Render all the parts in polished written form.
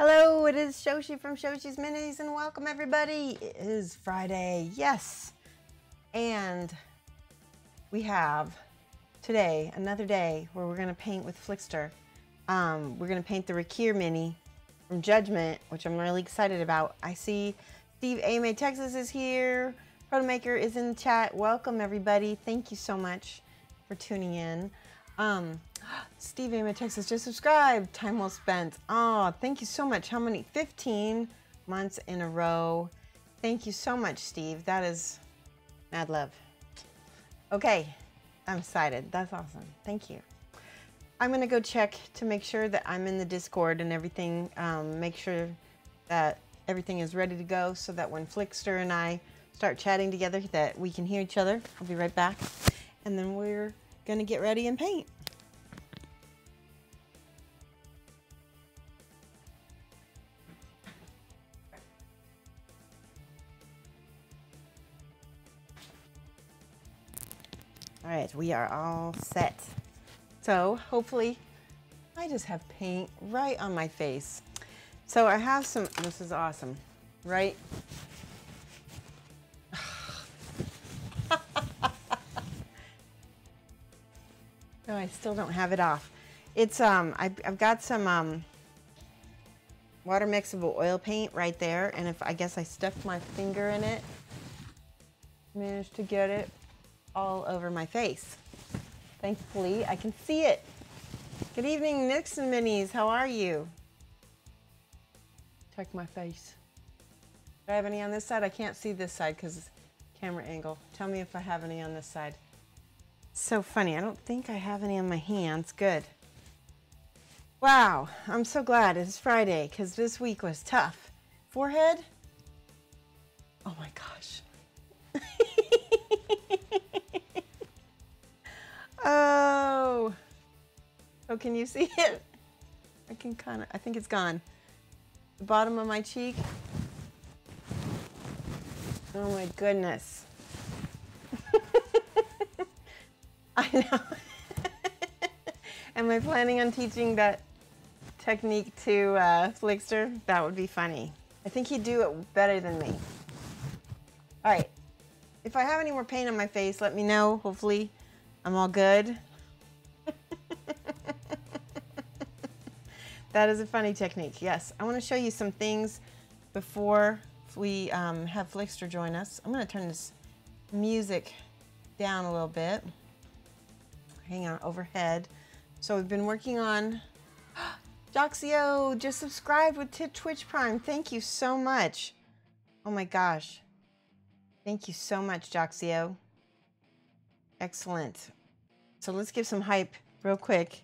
Hello, it is Shoshie from Shoshie's Minis, and welcome everybody. It is Friday, yes. And we have today another day where we're going to paint with FlikstRR. We're going to paint the Rakkir mini from Judgement, which I'm really excited about. I see Steve A. Texas is here. Protomaker is in the chat. Welcome everybody. Thank you so much for tuning in. Steve A. Texas just subscribed. Time well spent. Oh, thank you so much. How many? 15 months in a row. Thank you so much, Steve. That is mad love. Okay, I'm excited. That's awesome. Thank you. I'm going to go check to make sure that I'm in the Discord and everything. Make sure that everything is ready to go so that when FlikstRR and I start chatting together that we can hear each other. I'll be right back. And then we're going to get ready and paint. All right, we are all set. So hopefully, I just have paint right on my face. So I have some, this is awesome, right? No, I still don't have it off. It's, I've got some water mixable oil paint right there, and if I guess I stuck my finger in it, managed to get it all over my face. Thankfully, I can see it. Good evening, Nixon Minis. How are you? Check my face. Do I have any on this side? I can't see this side because it's camera angle. Tell me if I have any on this side. So funny. I don't think I have any on my hands. Good. Wow. I'm so glad it's Friday because this week was tough. Forehead? Oh my gosh. Oh, can you see it? I can I think it's gone. The bottom of my cheek. Oh my goodness. I know. Am I planning on teaching that technique to FlikstRR? That would be funny. I think he'd do it better than me. All right. If I have any more paint on my face, let me know. Hopefully I'm all good. That is a funny technique. Yes, I want to show you some things before we have FlikstRR join us. I'm going to turn this music down a little bit. Hang on, overhead. So we've been working on Joxio just subscribed with Twitch Prime. Thank you so much. Oh my gosh. Thank you so much, Joxio. Excellent. So let's give some hype real quick.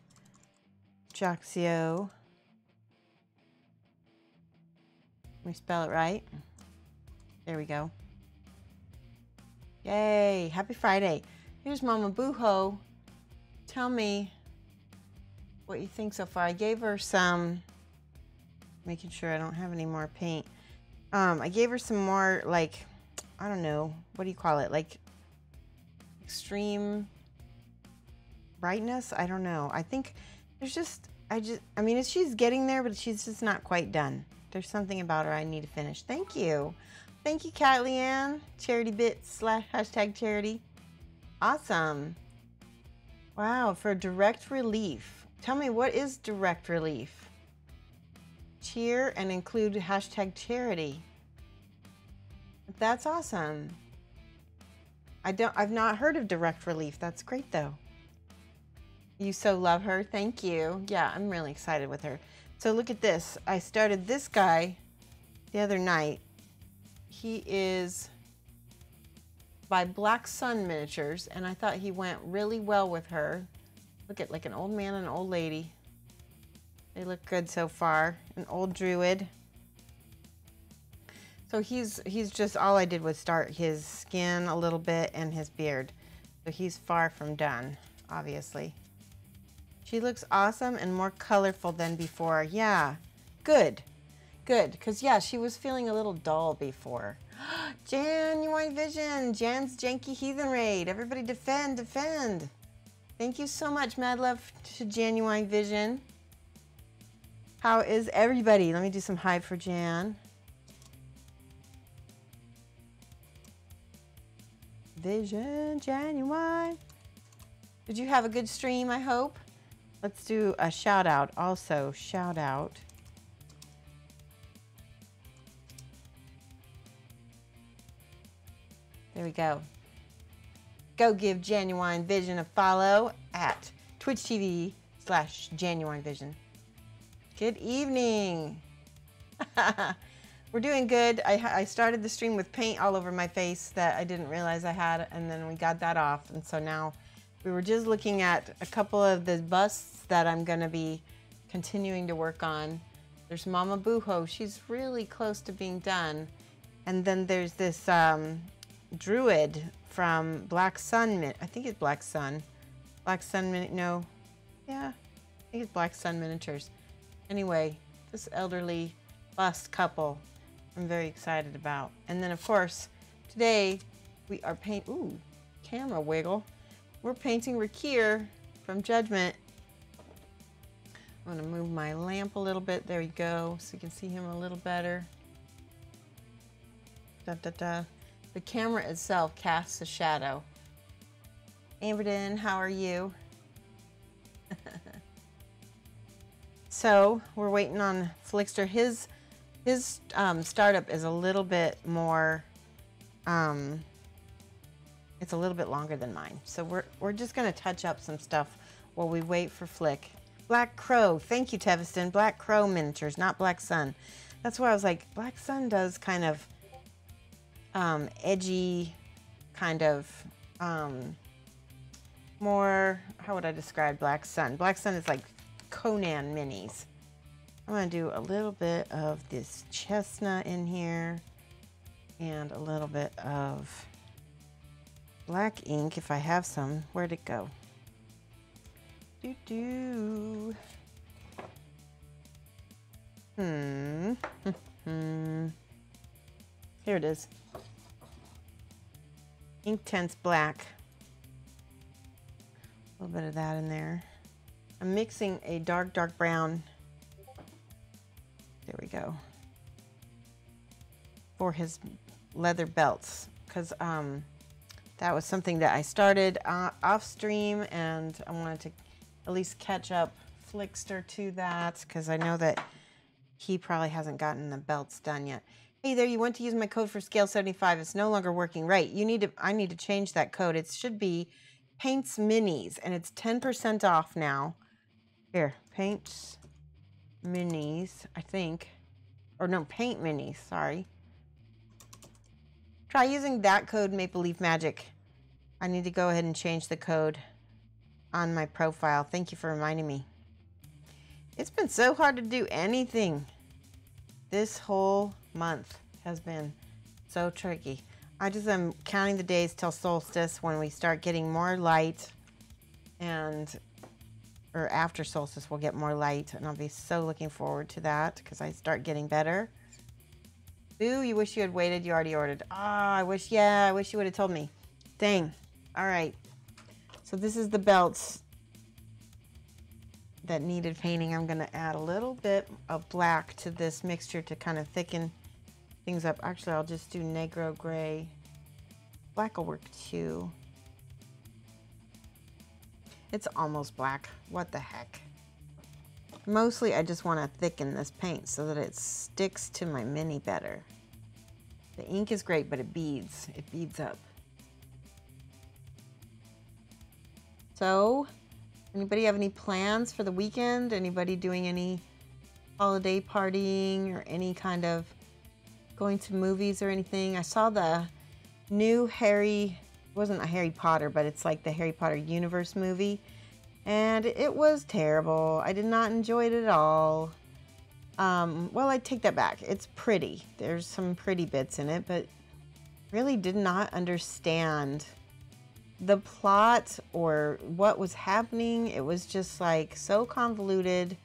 Joxio. Let me spell it right. There we go. Yay. Happy Friday. Here's Mama Booho. Tell me what you think so far. I gave her some, making sure I don't have any more paint. I gave her some more, like, I don't know, what do you call it? Like extreme brightness? I don't know. I think there's just, I mean, she's getting there, but she's just not quite done. There's something about her I need to finish. Thank you. Thank you, Kat Leanne. Charity bits / #charity. Awesome. Wow, for direct relief. Tell me, what is direct relief? Cheer and include #charity. That's awesome. I've not heard of direct relief. That's great though. You so love her. Thank you. Yeah, I'm really excited with her. So look at this. I started this guy the other night. He is by Black Sun Miniatures, and I thought he went really well with her. Look at, like, an old man and an old lady. They look good so far. An old druid. So he's just, all I did was start his skin a little bit and his beard. So he's far from done, obviously. She looks awesome and more colorful than before. Yeah, good, good. Because, yeah, she was feeling a little dull before. Genuine Vision, Jan's Janky Heathen Raid. Everybody defend, defend. Thank you so much, mad love to Genuine Vision. How is everybody? Let me do some hype for Jan. Vision, Genuine. Did you have a good stream, I hope? Let's do a shout out also. Shout out. There we go. Go give Genuine Vision a follow at Twitch TV/Genuine Vision. Good evening. We're doing good. I started the stream with paint all over my face that I didn't realize I had, and then we got that off. And so now we were just looking at a couple of the busts that I'm going to be continuing to work on. There's Mama Booho. She's really close to being done. And then there's this druid from Black Sun. I think it's Black Sun. Black Sun, no. Yeah, I think it's Black Sun Miniatures. Anyway, this elderly bust couple I'm very excited about. And then, of course, today we are ooh, camera wiggle. We're painting Rakkir from Judgement. I'm going to move my lamp a little bit. There we go, so you can see him a little better. Da, da, da. The camera itself casts a shadow. Amberden, how are you? So we're waiting on Flikster. His startup is a little bit more, it's a little bit longer than mine. So we're just gonna touch up some stuff while we wait for Flick. Black Crow, thank you, Teviston. Black Crow miniatures, not Black Sun. That's why I was like, Black Sun does kind of edgy, kind of more, how would I describe Black Sun? Black Sun is like Conan minis. I'm going to do a little bit of this chestnut in here and a little bit of black ink if I have some. Where'd it go? Here it is. Inktense black. A little bit of that in there. I'm mixing a dark brown. There we go. For his leather belts, because that was something that I started off stream, and I wanted to at least catch up Flikster to that, because I know that he probably hasn't gotten the belts done yet. Hey there, you went to use my code for scale 75. It's no longer working. Right, I need to change that code. It should be Paints Minis, and it's 10% off now. Here, Paints Minis, I think. Or no, Paint Minis, sorry. Try using that code, Maple Leaf Magic. I need to go ahead and change the code on my profile. Thank you for reminding me. It's been so hard to do anything. This whole month has been so tricky. I just am counting the days till solstice when we start getting more light, or after solstice we'll get more light, and I'll be so looking forward to that because I start getting better. Ooh, you wish you had waited. You already ordered. Ah, I wish you would have told me. Dang. All right. So this is the belts that needed painting. I'm going to add a little bit of black to this mixture to kind of thicken things up. Actually, I'll just do Negro Gray. Black will work too. It's almost black. What the heck? Mostly I just want to thicken this paint so that it sticks to my mini better. The ink is great, but it beads. It beads up. So, anybody have any plans for the weekend? Anybody doing any holiday partying or any kind of going to movies or anything? I saw the new it wasn't a Harry Potter, but it's like the Harry Potter universe movie, and it was terrible. I did not enjoy it at all. Well, I take that back. It's pretty. There's some pretty bits in it, but really did not understand the plot or what was happening. It was just like so convoluted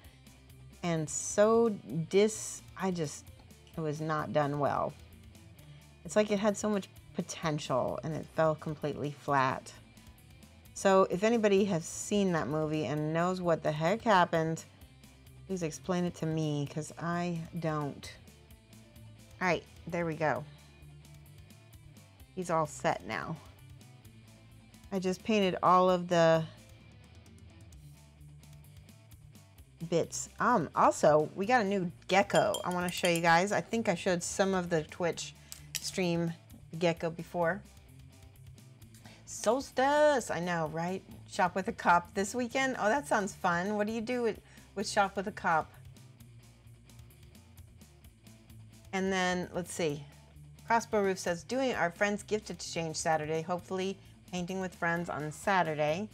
and so it was not done well. It's like it had so much potential and it fell completely flat. So if anybody has seen that movie and knows what the heck happened, Please explain it to me, because I don't. All right, there we go. He's all set now. I just painted all of the bits. Also, we got a new gecko. I want to show you guys. I think I showed some of the Twitch stream gecko before. Solstice, I know, right? Shop with a cop this weekend. Oh, that sounds fun. What do you do with Shop with a Cop? And then, let's see. Crossbow Roof says, doing our friends gift exchange Saturday. Hopefully, painting with friends on Saturday.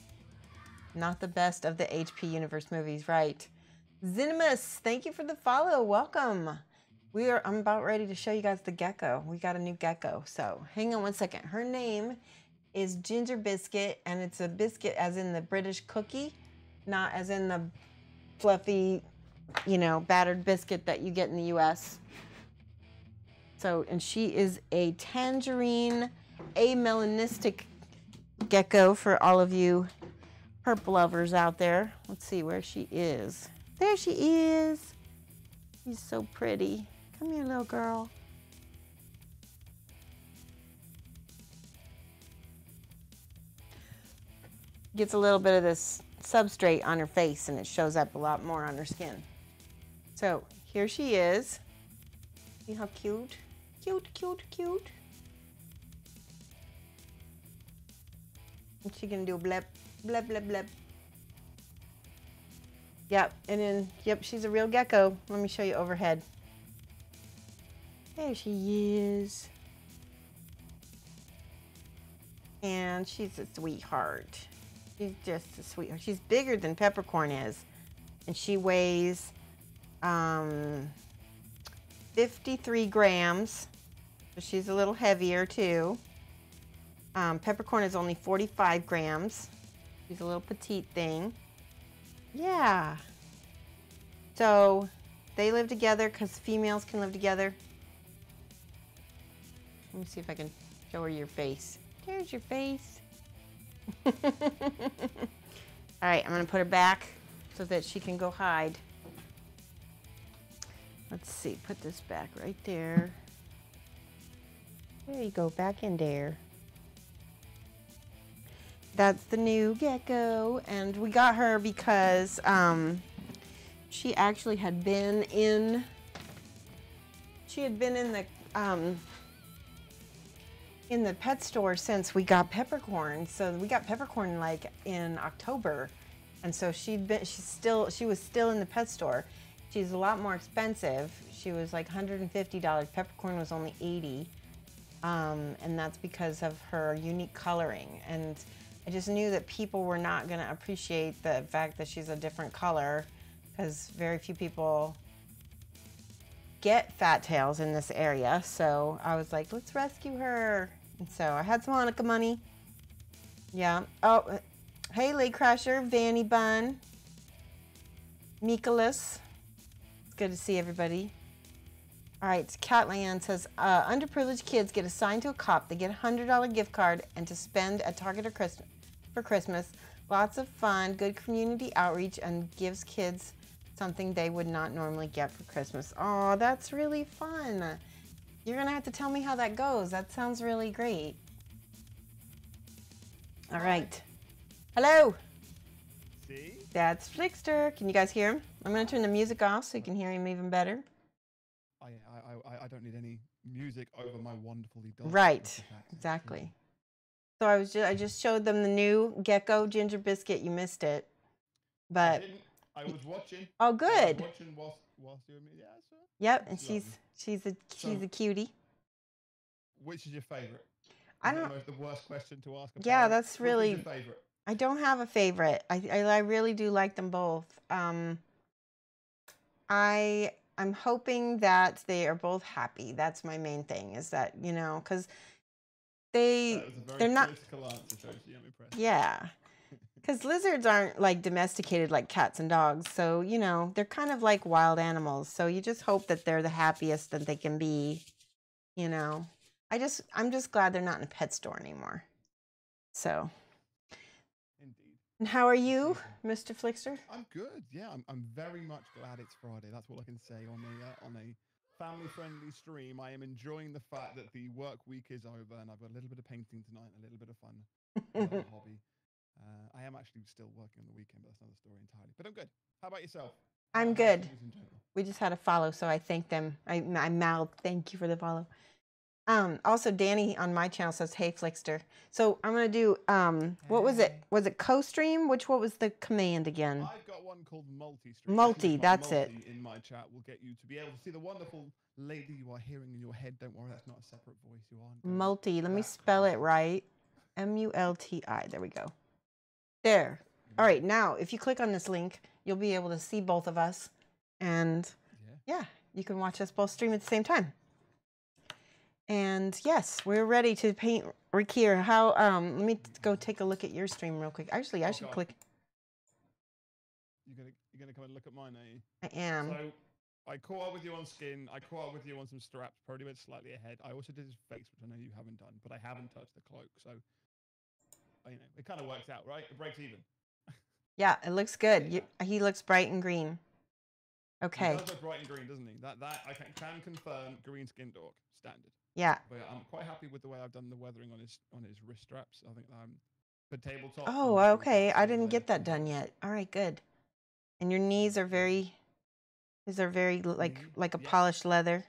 Not the best of the HP Universe movies, right? Zinimus, thank you for the follow. Welcome. I'm about ready to show you guys the gecko. We got a new gecko. So hang on one second. Her name is Ginger Biscuit, and it's a biscuit as in the British cookie, not as in the fluffy, you know, battered biscuit that you get in the US. So, and she is a tangerine amelanistic gecko for all of you herp lovers out there. Let's see where she is. There she is. She's so pretty. Come here, little girl. Gets a little bit of this substrate on her face, and it shows up a lot more on her skin. So here she is. See how cute? Cute, cute, cute. What's she gonna do? Blep, blep, blep, blep. Yep, and then, yep, she's a real gecko. Let me show you overhead. There she is. And she's a sweetheart. She's just a sweetheart. She's bigger than Peppercorn is. And she weighs 53 grams. So she's a little heavier too. Peppercorn is only 45 grams. She's a little petite thing. Yeah. So they live together because females can live together. Let me see if I can show her your face. There's your face. All right, I'm gonna put her back so that she can go hide. Let's see, put this back right there. There you go, back in there. That's the new gecko, and we got her because she actually had been in. She had been in the pet store since we got Peppercorn. So we got Peppercorn like in October, and so she was still in the pet store. She's a lot more expensive. She was like $150. Peppercorn was only $80, and that's because of her unique coloring. And I just knew that people were not going to appreciate the fact that she's a different color, because very few people get fat tails in this area. So I was like, let's rescue her. And so I had some Hanukkah money. Yeah. Oh, hey, Lake Crasher, Vanny Bun, Nicholas. It's good to see everybody. All right, Catland says, underprivileged kids get assigned to a cop. They get a $100 gift card and to spend at Target or for Christmas. Lots of fun, good community outreach, and gives kids something they would not normally get for Christmas. Oh, that's really fun. You're gonna have to tell me how that goes. That sounds really great. All right. Hello. See? That's Flikster. Can you guys hear him? I'm gonna turn the music off so you can hear him even better. I don't need any music over my wonderfully done. Right. Exactly. So I just showed them the new gecko ginger biscuit. You missed it, but I was watching. Oh, good. I was watching whilst you were me. Yeah, sure. Yep, and she's a cutie. Which is your favorite? I don't. The worst question to ask. Yeah, that's really. Which is your favorite? I don't have a favorite. I really do like them both. I'm hoping that they are both happy. That's my main thing. Is that, you know, because they're not. Political answer, Shoshie. I'm impressed. Yeah. Because lizards aren't like domesticated like cats and dogs. So, you know, they're kind of like wild animals. So you just hope that they're the happiest that they can be, you know. I'm just glad they're not in a pet store anymore. So. Indeed. And how are you, Mr. Flikster? I'm good. Yeah, I'm very much glad it's Friday. That's all I can say on a family-friendly stream. I am enjoying the fact that the work week is over and I've got a little bit of painting tonight, a little bit of fun, a little hobby. I am actually still working on the weekend, but that's another story entirely. But I'm good. How about yourself? I'm How good. are things in general? We just had a follow, so I thank them. I mouthed thank you for the follow. Also, Danny on my channel says, "Hey, Flikster." So I'm gonna do what was it? Was it co-stream? What was the command again? I've got one called multi-stream. Multi. That's multi it. in my chat will get you to be able to see the wonderful lady you are hearing in your head. Don't worry, that's not a separate voice. You aren't. Multi. Let me spell it right. M-U-L-T-I. There we go. There. All right. Now, if you click on this link, you'll be able to see both of us, and yeah, you can watch us both stream at the same time. And yes, we're ready to paint Rakkir. How? Let me go take a look at your stream real quick. Actually, I should click. You're gonna come and look at mine, are you? I am. So I caught up with you on skin. I caught up with you on some straps. Probably went slightly ahead. I also did his face, which I know you haven't done, but I haven't touched the cloak. So you know, it kind of works out, right? It breaks even. Yeah, it looks good. He looks bright and green. Okay. He does look bright and green, doesn't he? That I can confirm. Green skin dork standard. Yeah. But I'm quite happy with the way I've done the weathering on his wrist straps. I think for tabletop. Oh, okay. I didn't get that done yet. All right, good. And your knees are very, these are very like a polished leather.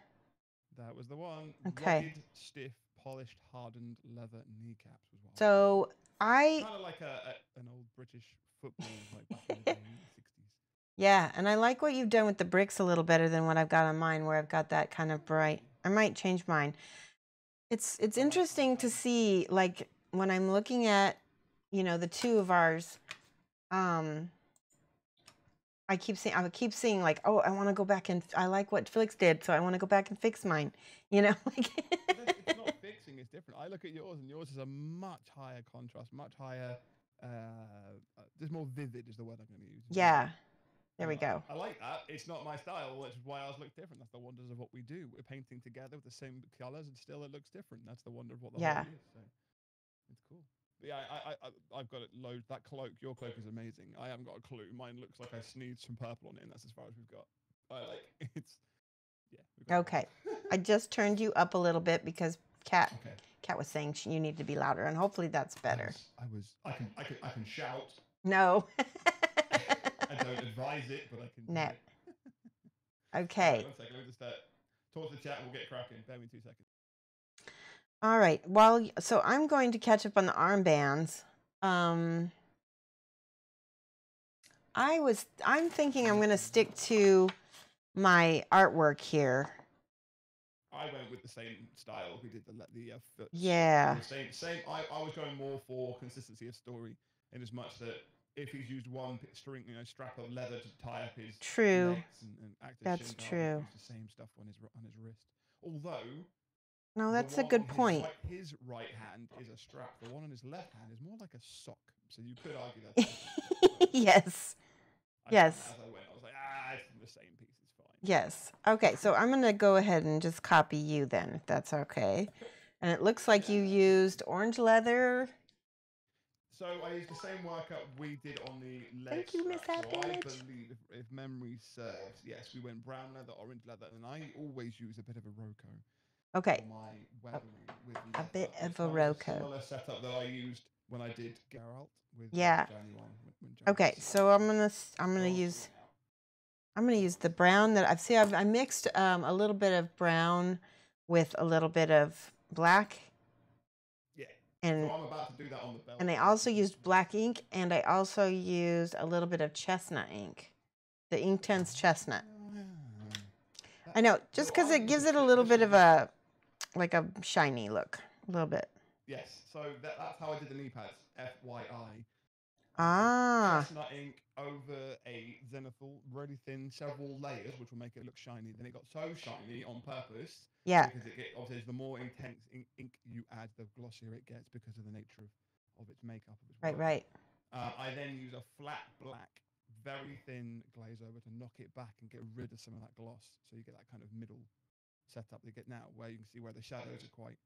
That was the one. Okay. Rugged, stiff, polished, hardened leather kneecaps was what. So I kind of like an old British football like back in the day, in the 60s. Yeah, and I like what you've done with the bricks a little better than what I've got on mine, where I've got that kind of bright. I might change mine. It's interesting to see, like, when I'm looking at, you know, the two of ours, I keep seeing like, oh, I want to go back and I like what Felix did, so I want to go back and fix mine. You know, like it's not fixing, it's different. I look at yours and yours is a much higher contrast, much higher just more vivid is the word I'm going to use. Yeah. There we go. I like that. It's not my style, which is why ours look different. That's the wonders of what we do. We're painting together with the same colors, and still it looks different. That's the wonder of what the hobby is. So it's cool. But yeah, I've got it low. That cloak, your cloak is amazing. I haven't got a clue. Mine looks like I sneezed some purple on it, and that's as far as we've got. It's yeah. Okay. I just turned you up a little bit because Kat was saying you need to be louder, and hopefully that's better. I can shout. No. I don't advise it, but I can. No. Okay. 1 second. Let me just talk to the chat. We'll get cracking. Bear me 2 seconds. All right. Well, so I'm going to catch up on the armbands. I'm thinking I'm going to stick to my artwork here. I went with the same style. We did the yeah. Same. I was going more for consistency of story, in as much that if he's used one string, strap of leather to tie up his legs and act as That's true. Use the same stuff on his wrist. Although, no, that's a good point. His right hand is a strap. The one on his left hand is more like a sock. So you could argue that. Yes. Yes. As I went, I was like, it's the same piece. It's fine. Yes. Okay. So I'm going to go ahead and just copy you then, if that's okay. And it looks like you used orange leather. So I used the same workup we did on the leg. Thank you, Miss Happiness. So I believe, if memory serves, yes, we went brown leather, orange leather, and I always use a bit of a Rocco. Okay. For my weathering with a bit of a Rocco. Similar setup that I used when I did Geralt with Okay, so I'm gonna use the brown that I mixed a little bit of brown with a little bit of black. And, so I'm about to do that on the belt. And I also used black ink, and I also used a little bit of chestnut ink. The Inktense chestnut. I know, just because it gives it a little bit of a shiny look. A little bit. Yes, so that's how I did the knee pads. FYI. Chestnut ink over a zenithal, really thin, several layers, which will make it look shiny. Then it got so shiny on purpose. Yeah. Because obviously the more intense ink you add, the glossier it gets because of the nature of its makeup. Right. I then use a flat black, very thin glaze over to knock it back and get rid of some of that gloss. So you get that kind of middle setup you get now, where you can see where the shadows are quite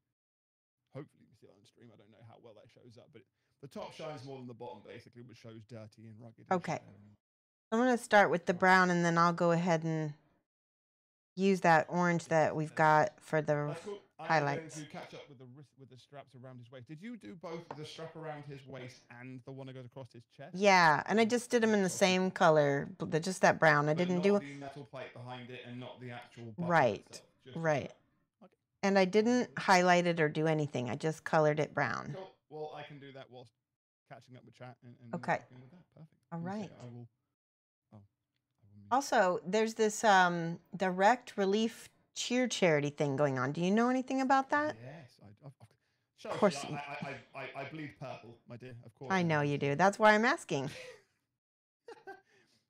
hopefully you can see it on stream. I don't know how well that shows up, but the top shines more than the bottom, basically, which shows dirty and rugged. Okay. I'm going to start with the brown, and then I'll go ahead and use that orange that we've got for the cool. highlights. I'm going to catch up with the straps around his waist. Did you do both the strap around his waist and the one that goes across his chest? Yeah, and I just did them in the same color, just that brown. I didn't do the metal plate behind it and not the actual button right, itself, right. Okay. And I didn't highlight it or do anything. I just colored it brown. Cool. Well, I can do that whilst catching up with chat and okay. with that. Perfect. All right. I will. Also, there's this direct relief cheer charity thing going on. Do you know anything about that? Yes, of course. I bleed purple, my dear. Of course. I know you do. That's why I'm asking.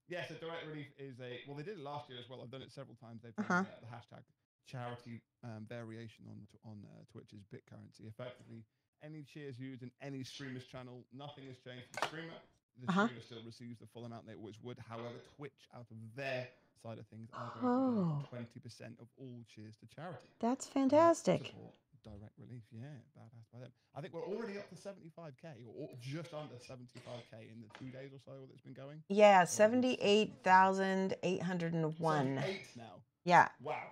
Yes, a direct relief is well, they did it last year as well. I've done it several times. They've done the hashtag charity variation on Twitch's BitCurrency. Effectively, any cheers used in any streamer's channel, nothing has changed for the streamer. The streamer still receives the full amount they always would. However, Twitch, out of their side of things, are going to donate 20% of all cheers to charity. That's fantastic. Support direct relief, yeah, badass by them. I think we're already up to 75k, or just under 75k in the 2 days or so that it's been going. Yeah, 78,801. 78 now. Yeah. Wow.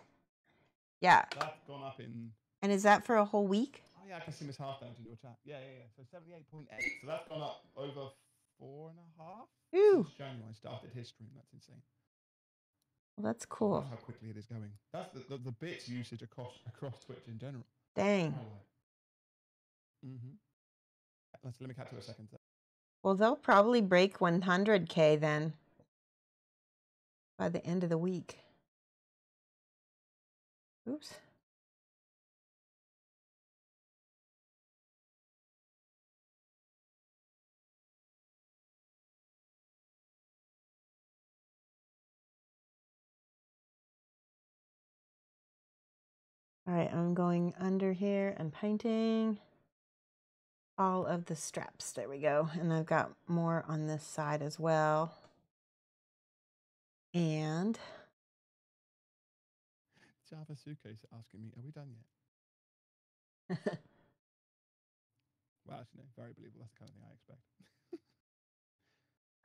Yeah. That's gone up in. And is that for a whole week? Oh yeah, I can see Miss Halfdown in your chat. Yeah. So 78.8. So that's gone up over 4.5 since January started his stream. That's insane. Well, that's cool. That's how quickly it is going. That's the bits usage across Twitch in general. Dang. Let me catch you a second. Well, they'll probably break 100k then by the end of the week. Oops. All right, I'm going under here and painting all of the straps. There we go. And I've got more on this side as well. And Java Suke's asking me, are we done yet? Well, actually, no, very believable. That's the kind of thing I expect.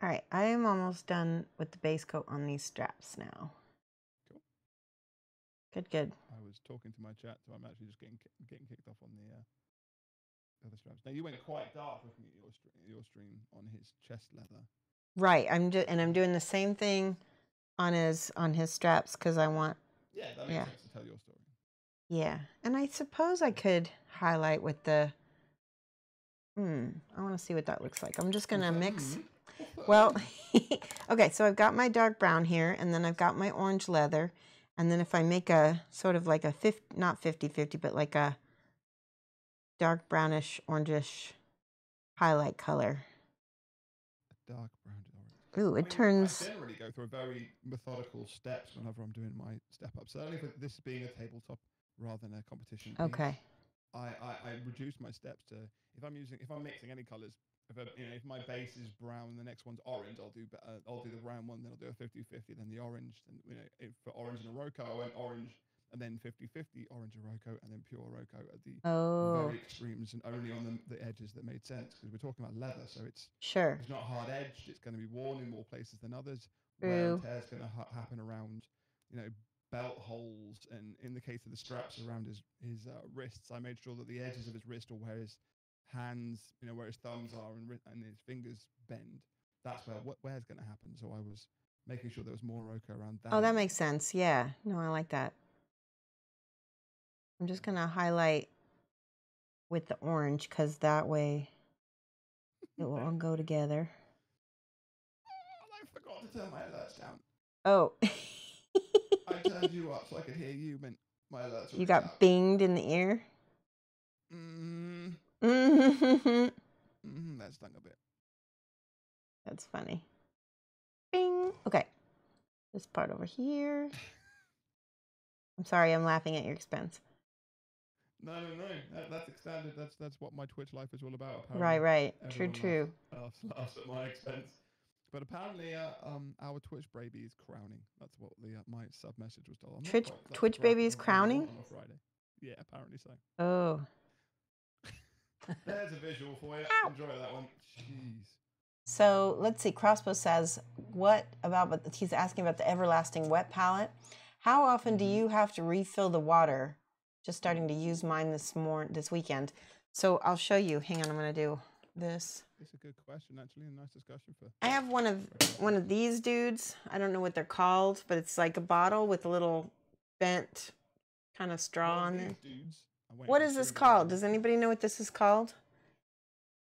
All right, I am almost done with the base coat on these straps now. Cool. Good. I was talking to my chat, so I'm actually just getting kicked off on the other straps. Now, you went quite dark looking at your stream on his chest leather. Right, I'm doing the same thing on his straps because I want. Yeah, that makes sense to tell your story. Yeah, and I suppose I could highlight with the. I want to see what that looks like. I'm just gonna mix. Well, okay, so I've got my dark brown here, and then I've got my orange leather, and then if I make a sort of like a not 50-50, but like a dark brownish, orangish highlight color. Dark brown to orange. Ooh, it turns. I generally go through a very methodical steps whenever I'm doing my step up. Certainly for this being a tabletop rather than a competition. Okay. I reduce my steps to if I'm mixing any colors. If my base is brown and the next one's orange, I'll do the brown one, then I'll do a 50-50, then the orange. And for orange and Oroco, I went orange and then 50-50 orange Oroco and then pure Oroco at the very extremes and only on the edges that made sense because we're talking about leather, so it's not hard edged. It's going to be worn in more places than others. Wear and tear is going to happen around belt holes, and in the case of the straps around his wrists, I made sure that the edges of his wrist or where his hands, where his thumbs are and his fingers bend, that's where wear's going to happen. So I was making sure there was more Oroco around that. Oh, that makes sense. Yeah. No, I like that. I'm just going to highlight with the orange because that way it will all go together. I forgot to turn my alerts down. Oh. I turned you up so I could hear you, meant my alerts were You got binged in the ear? That stung a bit. That's funny. Bing. Okay. This part over here. I'm sorry, I'm laughing at your expense. No. That's expanded. That's what my Twitch life is all about. Apparently. Right. True. Laughs at my expense. But apparently, our Twitch baby is crowning. That's what my sub message was told. Twitch baby is crowning? On a Friday. Yeah, apparently so. Oh. There's a visual for you. Ow. Enjoy that one. Jeez. So let's see. Crossbow says, what about, but he's asking about the everlasting wet palette. How often do you have to refill the water? Just starting to use mine this weekend. So I'll show you. Hang on, I'm going to do this. It's a good question, actually. A nice discussion for. I have one of these dudes. I don't know what they're called, but it's like a bottle with a little bent kind of straw on there. What is this called? Does anybody know what this is called?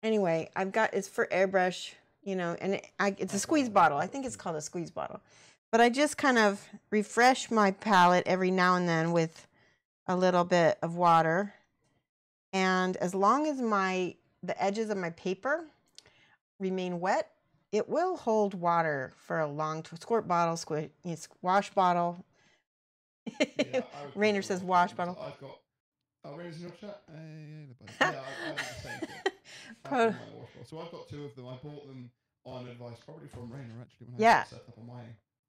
Anyway, it's for airbrush, you know, and it's a squeeze bottle. I think it's called a squeeze bottle. But I just kind of refresh my palette every now and then with a little bit of water. And as long as the edges of my paper remain wet, it will hold water for a long time. Squirt bottle, wash bottle. Yeah, Rainer says wash bottle. I've got. Oh, Rainer's in your chat? Yeah, I did the same thing. So I've got two of them. I bought them on advice, probably from Rainer, actually, when I set up on my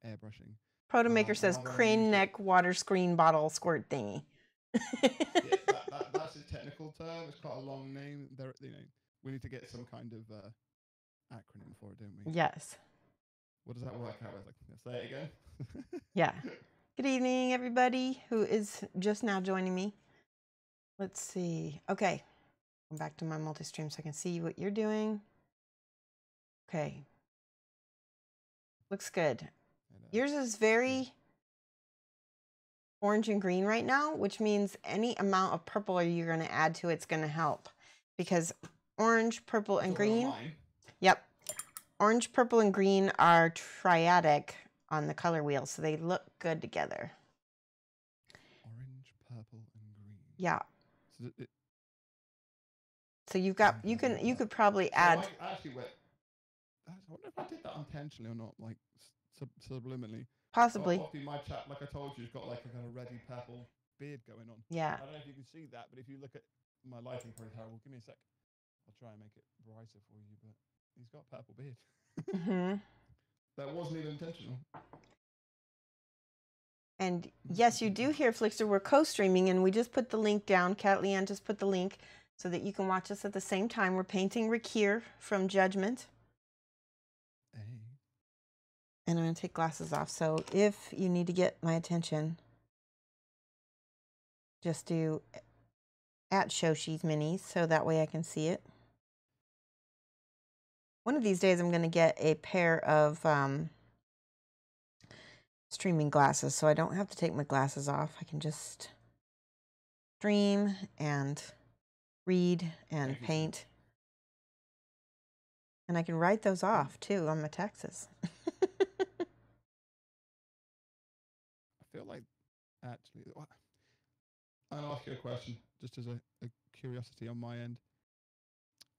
airbrushing. Protomaker says crane neck water screen bottle squirt thingy. Yeah, that's a technical term. It's quite a long name. We need to get some kind of acronym for it, don't we? Yes. What does that work out as? Like, say it again. Yeah. Good evening, everybody who is just now joining me. Let's see. Okay. I'm back to my multi-stream so I can see what you're doing. Okay. Looks good. Yours is very orange and green right now, which means any amount of purple you're going to add to it's going to help. Because orange, purple, and green. Yep. Orange, purple, and green are triadic on the color wheel, so they look good together. Orange, purple, and green. Yeah. So you've got you could probably add. I actually went. I wonder if I did that intentionally or not, like subliminally. Possibly. Obviously, my chat, like I told you, has got like a kind of reddy purple beard going on. Yeah. I don't know if you can see that, but if you look at my lighting, pretty terrible. Give me a sec. I'll try and make it brighter for you, but he's got purple beard. That wasn't even intentional. And yes, you do hear Flikster. We're co-streaming, and we just put the link down. Kat Leanne just put the link so that you can watch us at the same time. We're painting Rakkir from Judgement. Hey. And I'm going to take glasses off. So if you need to get my attention, just do at Shoshie's Minis so that way I can see it. One of these days I'm going to get a pair of streaming glasses so I don't have to take my glasses off. I can just stream and read and paint. And I can write those off too on my taxes. I feel like actually, I'll ask you a question just as a curiosity on my end.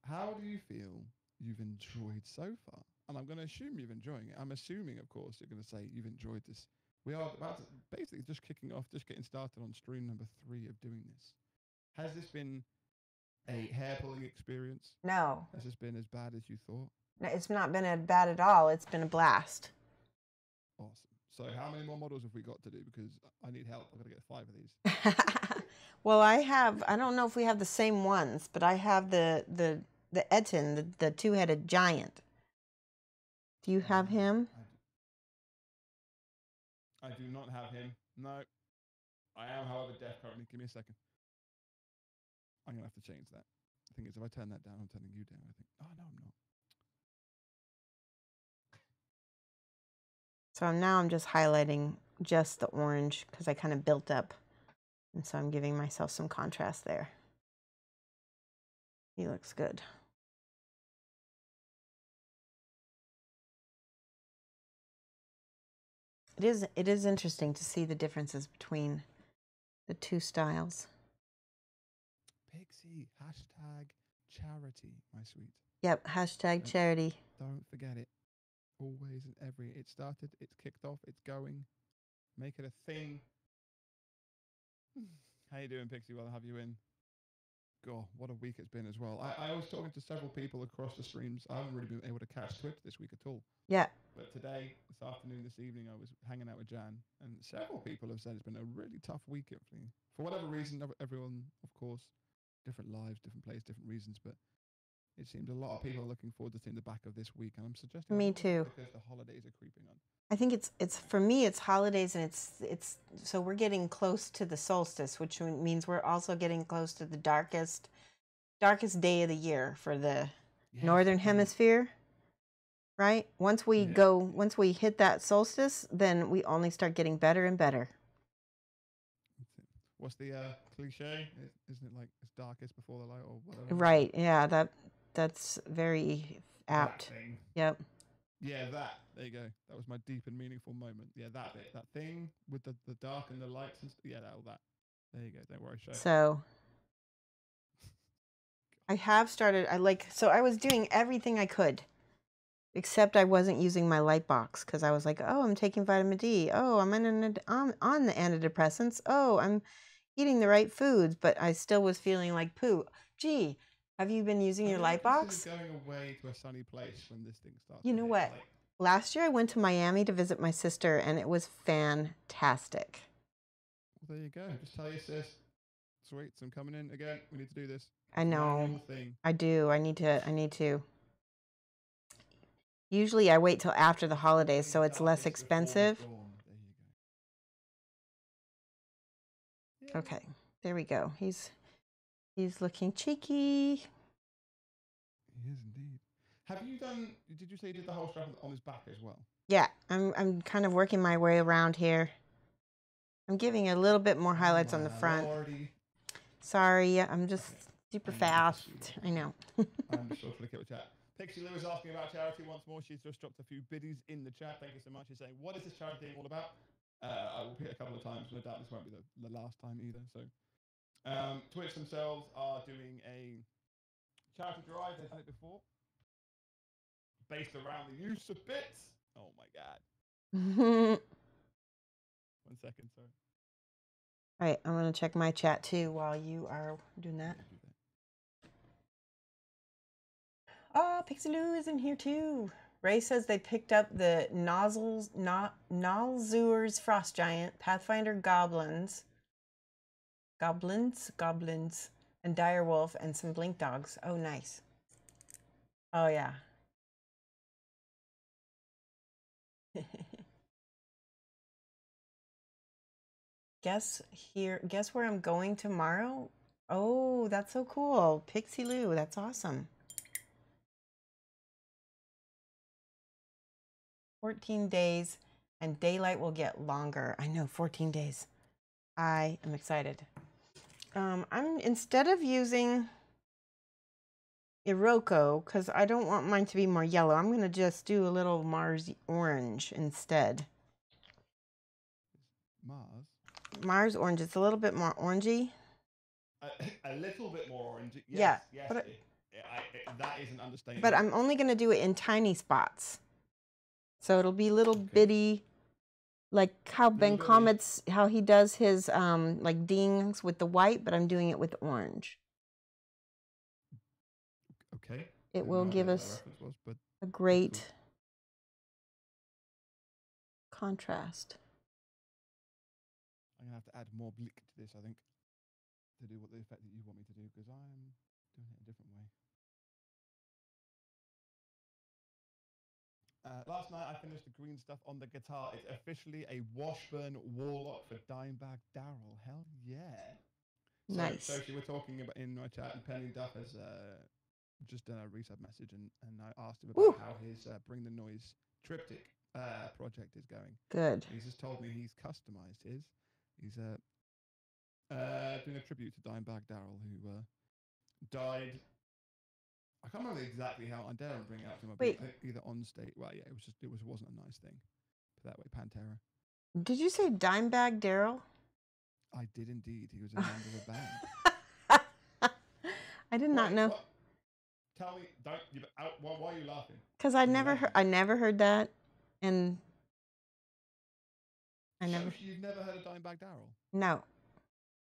How do you feel you've enjoyed so far? And I'm going to assume you're enjoying it. I'm assuming, of course, you're going to say you've enjoyed this. We are about to basically just kicking off, just getting started on stream number 3 of doing this. Has this been a hair-pulling experience? No. Has this been as bad as you thought? No, it's not been bad at all. It's been a blast. Awesome. So how many more models have we got to do? Because I need help. I've got to get 5 of these. Well, I don't know if we have the same ones, but I have the Etten, the two-headed giant. Do you have him? I do not have him. No. I am, however, deaf currently. Give me a second. I'm going to have to change that. The thing is, if I turn that down, I'm turning you down, I think. Oh, no, I'm not. So now I'm just highlighting just the orange because I kind of built up. And so I'm giving myself some contrast there. He looks good. It is interesting to see the differences between the two styles. Pixie, hashtag charity, my sweet. Yep, hashtag charity. Don't forget it. Always and every. It started, it's kicked off, it's going. Make it a thing. How you doing, Pixie? Well, I'll have you in. God, what a week it's been as well. I was talking to several people across the streams. I haven't really been able to catch Twitch this week at all. Yeah. But today, this afternoon, this evening, I was hanging out with Jan, and several people have said it's been a really tough week. For whatever reason, everyone, of course, different lives, different places, different reasons, but it seems a lot of people are looking forward to seeing the back of this week, and I'm suggesting Me too. because the holidays are creeping on. I think it's for me it's holidays, and it's so we're getting close to the solstice, which means we're also getting close to the darkest day of the year for the northern hemisphere. Right? Once we hit that solstice, then we only start getting better and better. What's the cliche? Isn't it like it's darkest before the light or whatever? Right. Yeah, that's very apt. Yep. Yeah, that. There you go. That was my deep and meaningful moment. Yeah, that bit. That thing with the dark and the lights and yeah, all that. There you go. Don't worry, Shay. So I have started I was doing everything I could. Except I wasn't using my light box because I was like, oh, I'm taking vitamin D. Oh, I'm on the antidepressants. Oh, I'm eating the right foods, but I still was feeling like poo. Gee, have you been using your light box? Going away to a sunny place when this thing starts. You know what? Last year I went to Miami to visit my sister, and it was fantastic. Well, there you go. Just tell your sis. Sweet, I'm coming in again. We need to do this. I know. I do. I need to. Usually I wait till after the holidays so it's less expensive. Okay, there we go. He's looking cheeky. He is indeed. Have you done? Did you say you did the whole strap on his back as well? Yeah, I'm kind of working my way around here. I'm giving a little bit more highlights on the front. Sorry, I'm just super fast. I know. I'm just sure to look at the chat. Pixie Lou is asking about charity once more. She's just dropped a few biddies in the chat. Thank you so much. She's saying, what is this charity thing all about? I will repeat a couple of times. No doubt this won't be the last time either. So, Twitch themselves are doing a charity drive. They've done it before. Based around the use of bits. Oh my God. 1 second, sorry. All right, I'm going to check my chat too while you are doing that. Oh, Pixie Lou is in here too. Ray says they picked up the Nalzur's Frost Giant, Pathfinder Goblins, and Direwolf, and some Blink Dogs. Oh, nice. Oh, yeah. Guess where I'm going tomorrow? Oh, that's so cool. Pixie Lou, that's awesome. 14 days and daylight will get longer. I know, 14 days. I am excited. Instead of using Iroko, because I don't want mine to be more yellow, I'm going to just do a little Mars orange instead. Mars orange. It's a little bit more orangey. A little bit more orangey. Yes, yeah, yes. That is an understatement. But I'm only going to do it in tiny spots. So it'll be little bitty, like how Ben Comet's, how he does his like dings with the white, but I'm doing it with orange. Okay. It will give us a great contrast. I'm going to have to add more blick to this, I think, to do what the effect that you want me to do, because I'm doing it a different way. Last night I finished the green stuff on the guitar. It's officially a Washburn Warlock for Dimebag Daryl. Hell yeah. Nice. So we're talking about in my chat, and Penny Duff has just done a resub message, and I asked him about how his Bring the Noise triptych project is going. Good. He's just told me he's customized his. He's doing a tribute to Dimebag Daryl, who died. I can't remember exactly how. I dare bring it up to him. Either on stage. Well, yeah, it wasn't a nice thing. Put that way, Pantera. Did you say Dimebag Daryl? I did indeed. He was a member of a band. I did not know. What? Tell me, why are you laughing? Because I never heard that, and You've never heard of Dimebag Daryl? No,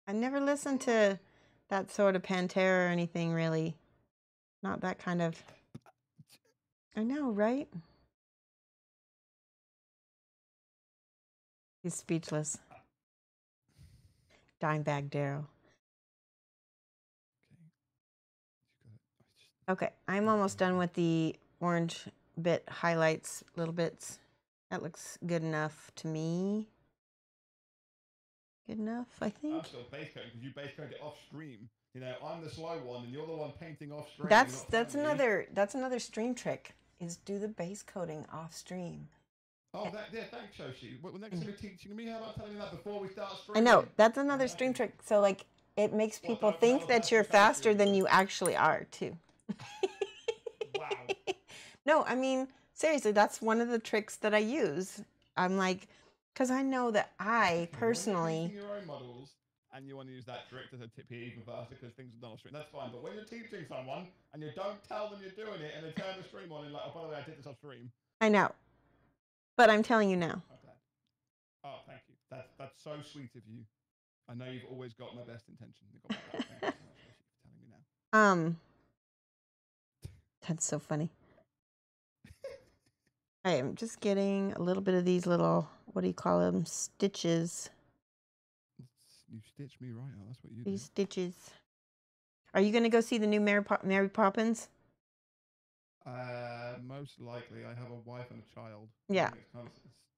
I never listened to that sort of Pantera or anything really. Not that kind of. I know, right? He's speechless. Dimebag Daryl. Okay, I'm almost done with the orange bit highlights, little bits. That looks good enough to me. Good enough, I think. I'm still base coating because you base coat it off stream. You know, I'm the slow one, and you're the one painting off stream. That's another stream trick, is do the base coating off stream. Oh, thanks, Shoshie. Well, next time you're teaching me, how about telling me that before we start I streaming? know, that's another stream trick. So, like, it makes people think that you're faster than you actually are, too. Wow. No, I mean, seriously, that's one of the tricks that I use. I'm like, because I know that I personally... When you're painting your own models, and you want to use that trick to tip you even faster because things are done off stream, that's fine. But when you're teaching someone, and you don't tell them you're doing it, and they turn the stream on and like, oh, by the way, I did this off stream. I know. But I'm telling you now. Okay. Oh, thank you. That's so sweet of you. I know you've always got my best intention. Thank you so much, Shoshie, for telling me now. That's so funny. I am just getting a little bit of these little, what do you call them, stitches. You stitched me right out. That's what you These do. stitches. Are you going to go see the new Mary Poppins? Most likely. I have a wife and a child. Yeah.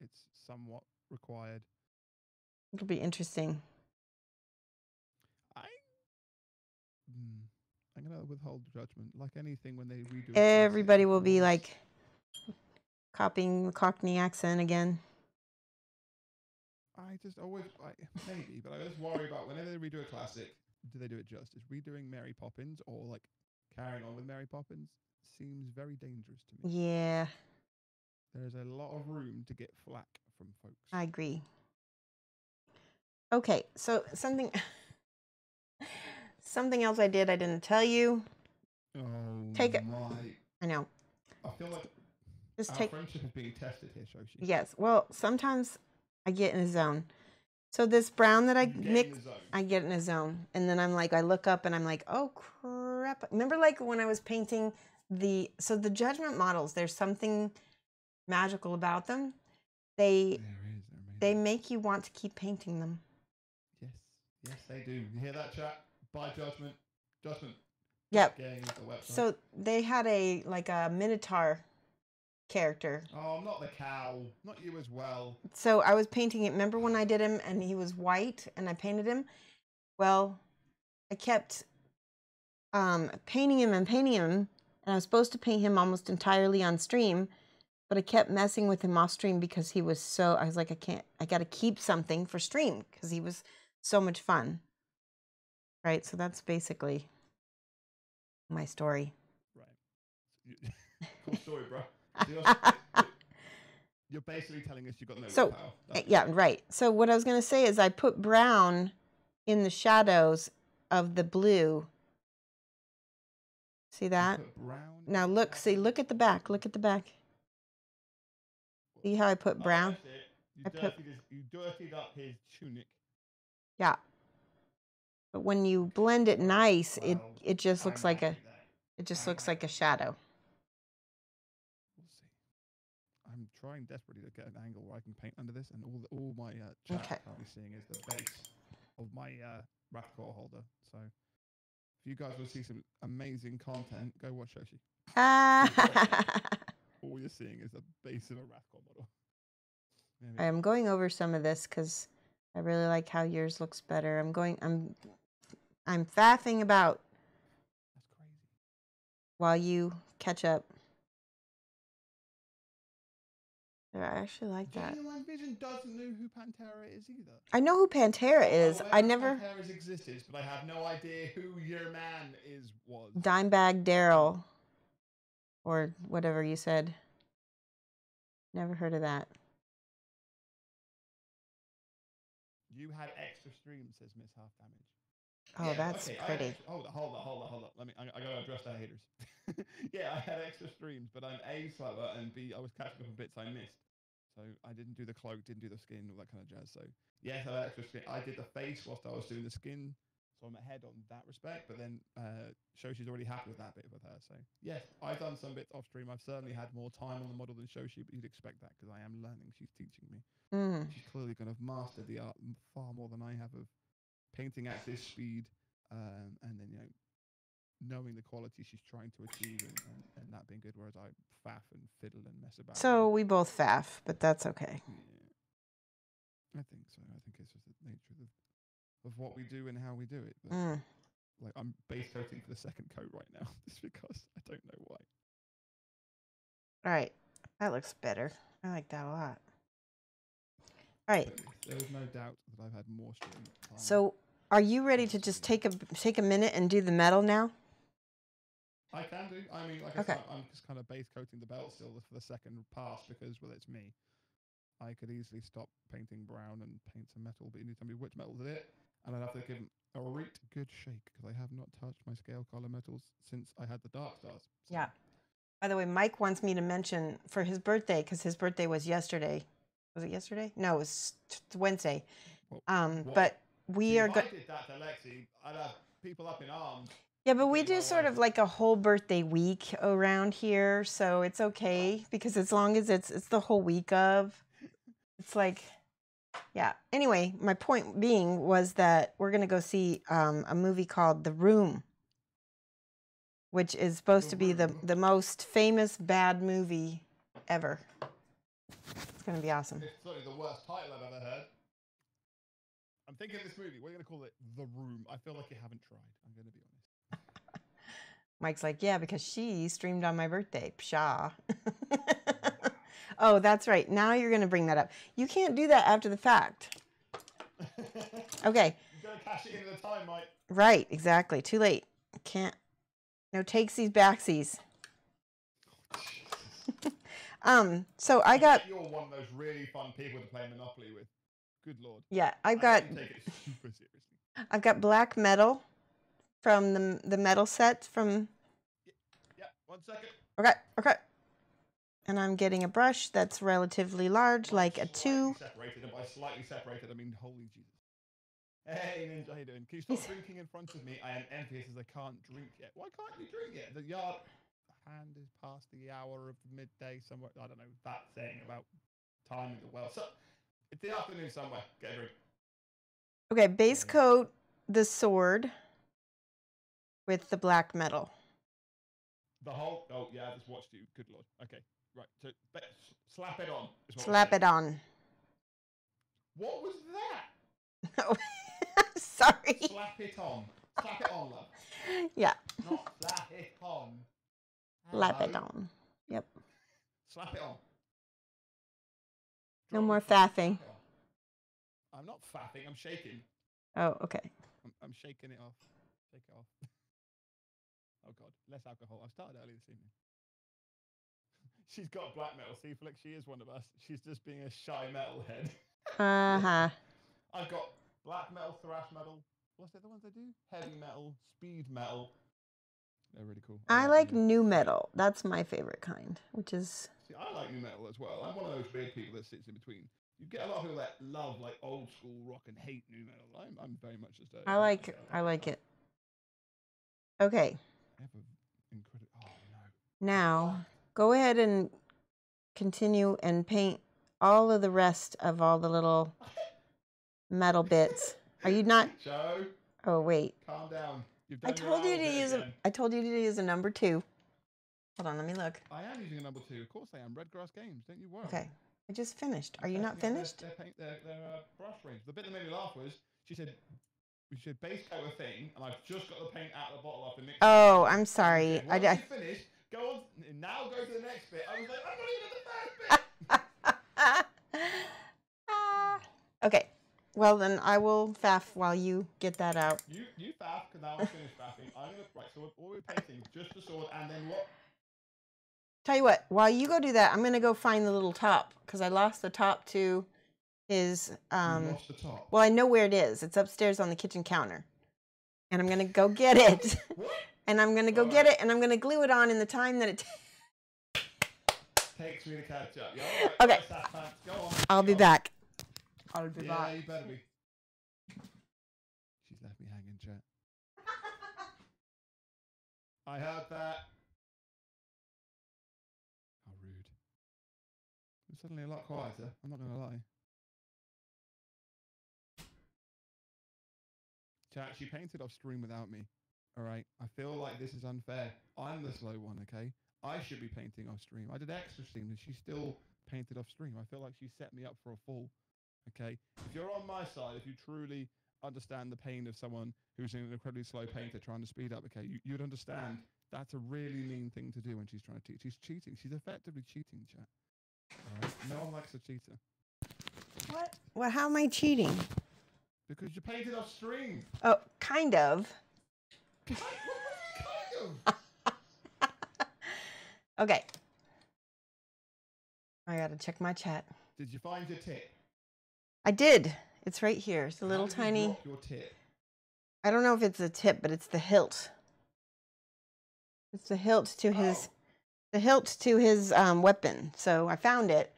It's somewhat required. It'll be interesting. I'm going to withhold judgment. Like anything when they redo it. Everybody will be like copying the Cockney accent again. I just always, maybe, but I just worry about whenever they redo a classic, do they do it justice? Redoing Mary Poppins or like carrying on with Mary Poppins seems very dangerous to me. Yeah. There's a lot of room to get flack from folks. I agree. Okay, so something else I didn't tell you. Oh, Take it. my. I know. I feel like just our friendship is being tested here, Shoshie. Yes. Well, sometimes I get in a zone. So this brown that I mix, I get in a zone. And then I'm like, I look up and I'm like, oh, crap. Remember like when I was painting the Judgement models, there's something magical about them. They make you want to keep painting them. Yes, they do. You hear that, chat? Buy Judgement. Yep. So they had a Minotaur character. Oh, not the cow. Not you as well. So I was painting it. Remember when I did him and he was white and I painted him? Well, I kept painting him and I was supposed to paint him almost entirely on stream, but I kept messing with him off stream because he was so, I was like, I got to keep something for stream because he was so much fun. Right? So that's basically my story. Right. Cool story, bro. You're basically telling us you've got no power. Yeah, right. So what I was going to say is I put brown in the shadows of the blue. See that? Now look at the back. Look at the back. See how I put brown? You dirtied up his tunic. Yeah. But when you blend it nice, it just looks like a shadow. We'll see. I'm trying desperately to get an angle where I can paint under this, and all my chat currently seeing is the base of my Rakkir holder. So if you guys want to see some amazing content, go watch Shoshie. All you're seeing is the base of a Rakkir model. I am going over some of this because I really like how yours looks better. I'm faffing about. That's crazy. While you catch up. I actually like that. Genuine Vision doesn't know who Pantera is either. I know who Pantera is. I never. Pantera's existed, but I have no idea who your man was. Dimebag Daryl, or whatever you said. Never heard of that. You had extra streams, says Miss Half Damage. Oh, yeah, that's pretty. Hold on. I gotta address the haters. Yeah, I had extra streams, but I'm A, slower, and B, I was catching up on bits I missed. So I didn't do the cloak, didn't do the skin, all that kind of jazz. So yes, I had extra skin. I did the face whilst I was doing the skin, so I'm ahead on that respect. But then Shoshie's already happy with that bit with her. So yes, I've done some bits off stream. I've certainly had more time on the model than Shoshie, but you'd expect that because I am learning. She's teaching me. She's clearly going to have mastered the art far more than I have of painting at this speed, and then knowing the quality she's trying to achieve and that being good, whereas I faff and fiddle and mess about. So we both faff, but that's okay. Yeah. I think so. I think it's just the nature of what we do and how we do it. But, like, I'm base coating for the second coat right now, just because I don't know why. All right, that looks better. I like that a lot. All right. There was no doubt that I've had more stream time. So, are you ready to just take a minute and do the metal now? I can do. I mean, like I said, I'm just kind of base coating the belt still for the second pass because, well, it's me. I could easily stop painting brown and paint some metal, but you need to tell me which metal's it, and I'd have to give them a right good shake because I have not touched my scale color metals since I had the dark stars. So. Yeah. By the way, Mike wants me to mention for his birthday, because his birthday was yesterday. Was it yesterday? No, it was Wednesday. But we are going. If I did that to Lexi, I'd have people up in arms. Yeah, but we do sort of like a whole birthday week around here, so it's okay because as long as it's the whole week of, it's like, yeah. Anyway, my point being was that we're gonna go see a movie called The Room, which is supposed to be the most famous bad movie ever. It's gonna be awesome. It's certainly the worst title I've ever heard. I'm thinking of this movie. What are you gonna call it? The Room. I feel like you haven't tried. I'm gonna be honest. Mike's like, yeah, because she streamed on my birthday. Pshaw. Oh, that's right. Now you're going to bring that up. You can't do that after the fact. Okay. You gotta cash it into the time, Mike. Right, exactly. Too late. Can't. No takesies, backsies. So I got. You're one of those really fun people to play Monopoly with. Good Lord. Yeah, I've got. You take it super seriously. I've got black metal from the metal set from. Yeah, 1 second. Okay. And I'm getting a brush that's relatively large, like a 2. Separated, and by slightly separated, I mean holy Jesus. Hey, Ninja, how you doing? Can you stop drinking in front of me? I am envious as I can't drink yet. Why can't you drink yet? The hand is past the hour of midday somewhere. I don't know that saying about timing the well. So it's the afternoon somewhere. Get a drink. Okay, base coat the sword with the black metal. The whole. Oh yeah, I just watched you. Good Lord. Okay, right. So slap it on. Slap it on. What was that? No. Sorry. Slap it on. Slap it on, love. Yeah. Not slap it on. Slap it on. Yep. Slap it on. No more faffing. I'm not faffing. I'm shaking. Oh, okay. I'm shaking it off. Shake it off. Oh God, less alcohol. I've started early this evening. She's got black metal. See, Flick, she is one of us. She's just being a shy metalhead. I've got black metal, thrash metal. What's the other ones I do? Heavy metal, speed metal. They're really cool. I like new metal. That's my favorite kind, which is... See, I like new metal as well. I'm one of those weird people that sits in between. You get a lot of people that love like old school rock and hate new metal. I'm very much just a... I like it. Okay. Oh, no. Now, go ahead and continue and paint all of the rest of all the little metal bits. Are you not? Joe. Oh, wait. Calm down. I told you to use a number 2. Hold on, let me look. I am using a number 2. Of course I am. Redgrass Games. Don't you worry. Okay. I just finished. Are you not finished? Their brush range. The bit that made me laugh was she said we should base coat a thing, and I've just got the paint out of the bottle after mixing. Oh, I'm sorry. Once you finished, go on. Now go to the next bit. I was like, I'm not even at the first bit. Okay. Well, then I will faff while you get that out. You faff, because now I'm finished faffing. Right, so what we're painting, just the sword, and then what? Tell you what, while you go do that, I'm going to go find the little top, because I lost the top to his... You lost the top? Well, I know where it is. It's upstairs on the kitchen counter. And I'm going to go get it. What? And I'm going to go get it, and I'm going to glue it on in the time that it takes me to catch up. Yeah, all right. Okay. Go on. I'll be back. I'll be back. back. Yeah, you better be. She's left me hanging, chat. I heard that. How rude. It's suddenly a lot quieter. I'm not going to lie. Chat, she painted off stream without me. All right. I feel like this is unfair. I'm the slow one, okay? I should be painting off stream. I did extra stream and she still painted off stream. I feel like she set me up for a fall, okay? If you're on my side, if you truly understand the pain of someone who's an incredibly slow painter trying to speed up, okay, you'd understand that's a really mean thing to do when she's trying to teach. She's cheating. She's effectively cheating, chat. All right? No one likes a cheater. What? Well, how am I cheating? Because you painted off stream. Oh, kind of. Kind of. Okay. I gotta check my chat. Did you find your tip? I did. It's right here. It's a little How did you tiny. drop your tip? I don't know if it's a tip, but it's the hilt. It's the hilt to his. The hilt to his weapon. So I found it.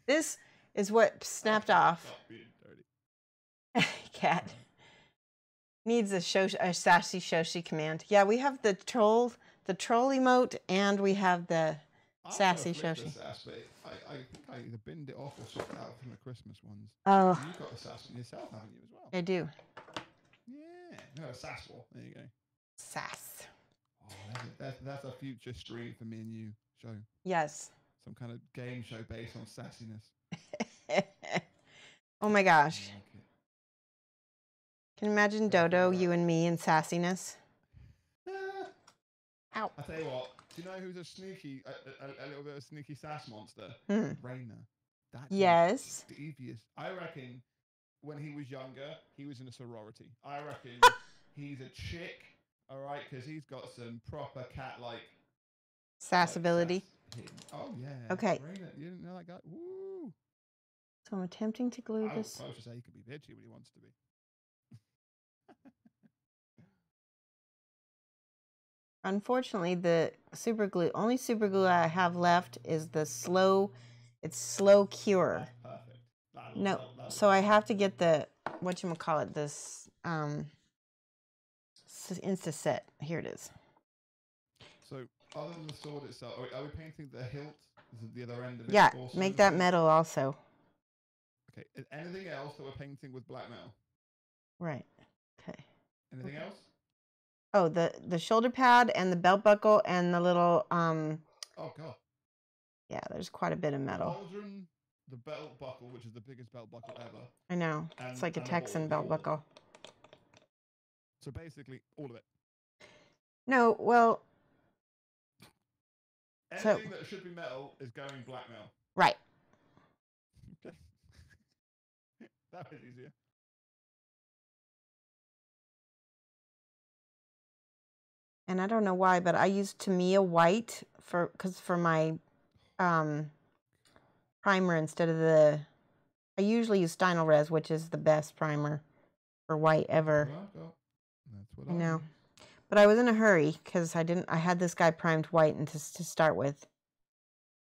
This is what snapped off. Stop being dirty. Cat needs a sassy Shoshie command. Yeah, we have the troll emote, and we have the sassy Shoshie. I think I either binned it off or swapped it out from the Christmas ones. Oh, You got a sass one yourself, haven't you, as well? I do. Yeah, no, a sass wall. There you go. Sass. Oh, that's a future stream for me and you show. Yes. Some kind of game show based on sassiness. Oh my gosh. I like it. Can you imagine Dodo, you and me, and sassiness? Ow. I tell you what. Do you know who's a sneaky, a little bit of a sneaky sass monster? Hmm. Raina. That Yes. devious. I reckon when he was younger, he was in a sorority. I reckon he's a chick, all right, because he's got some proper cat-like Sass ability. Oh, yeah. Okay. Raina, you didn't know that guy? Woo! So I'm attempting to glue this. I was to say he could be bitchy when he wants to be. Unfortunately, the only super glue I have left is the slow cure. That's perfect. No, so I have to get the, whatchamacallit, this, Insta set. Here it is. So, other than the sword itself, are we painting the hilt? Is it the other end of it? Yeah, Also? make that metal also. Okay, is anything else that we're painting with black metal? Right, okay. Anything else? Oh, the shoulder pad and the belt buckle and the little, Oh, God. yeah, there's quite a bit of metal. Cauldron, the belt buckle, which is the biggest belt buckle ever. I know, it's like a Texan belt buckle. So basically, all of it. No, well... Anything that should be metal is going black metal. Right. Okay. That was easier. And I don't know why, but I use Tamiya white for my primer instead of the... I usually use Stynylrez, Res, which is the best primer for white ever. That's what I know. But I was in a hurry because I had this guy primed white and to start with.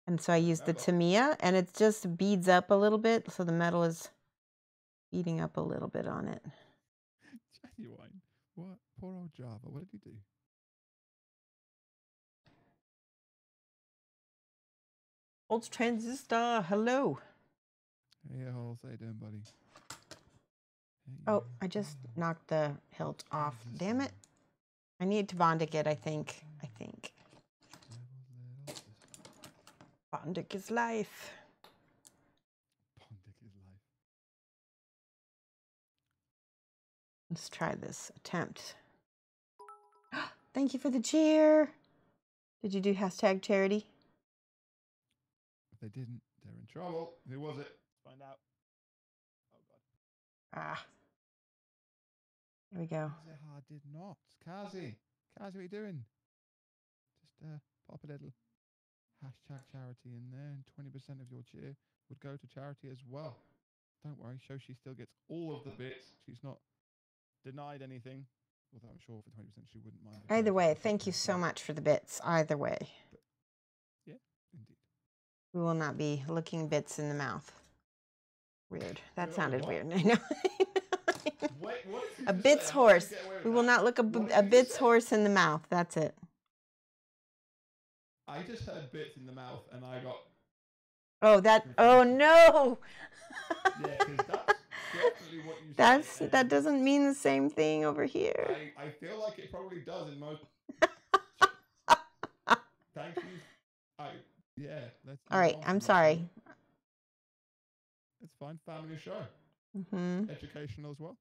And so I used the Tamiya, and it just beads up a little bit, so the metal is beading up a little bit on it. Genuine. What? Poor old Java. What did he do? Old Transistor, hello. Hey, Holes. How you doing, buddy? Oh, I just knocked the hilt off. Damn it. I need to Bondic it, I think. Bondic is life. Bondic is life. Let's try this attempt. Thank you for the cheer. Did you do hashtag charity? If they didn't, they're in trouble. Who was it? Let's find out. Oh, God. Ah. Here we go. I did not. Kazi, what are you doing? Just pop a little hashtag charity in there, and 20% of your cheer would go to charity as well. Don't worry, Shoshie still gets all of the bits. She's not denied anything. Although I'm sure for 20% she wouldn't mind. Either way, thank you so much for the bits. Either way. But, yeah, indeed. We will not be looking bits in the mouth. Weird. That sounded weird. I know. Wait, what a bits horse. We will not look a bits horse in the mouth. That's it. I just heard bits in the mouth and I got... Oh, that... Oh, no! Yeah, because that's literally what you say. That doesn't mean the same thing over here. I feel like it probably does in most. Thank you. Yeah. Let's. All right, I'm sorry. It's fine. Family show. Mm-hmm. Educational as well.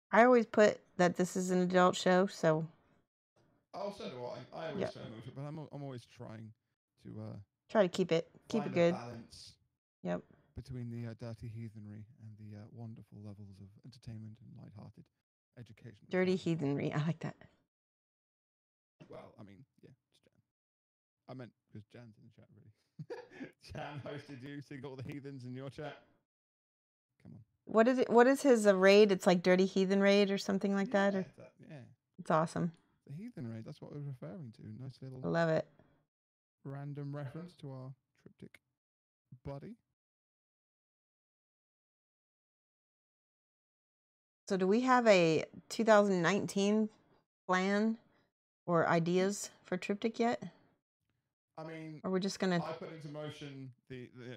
I always put that this is an adult show, so. Oh, so do I. I always say most, but I'm always trying to try to keep it good. Balance. Yep. Between the dirty heathenry and the wonderful levels of entertainment and lighthearted education. Dirty heathenry. I like that. Well, I mean, yeah, it's Jan. I meant because Jan's in the chat, really. Jan hosted you, so you got all the heathens in your chat. Come on. What is it? What is his raid? It's like Dirty Heathen Raid or something like that? Or? Yeah. It's awesome. The Heathen Raid, that's what I was referring to. Nice little. I love it. Random reference to our triptych buddy. So do we have a 2019 plan or ideas for triptych yet? I mean, or we're just gonna. I put into motion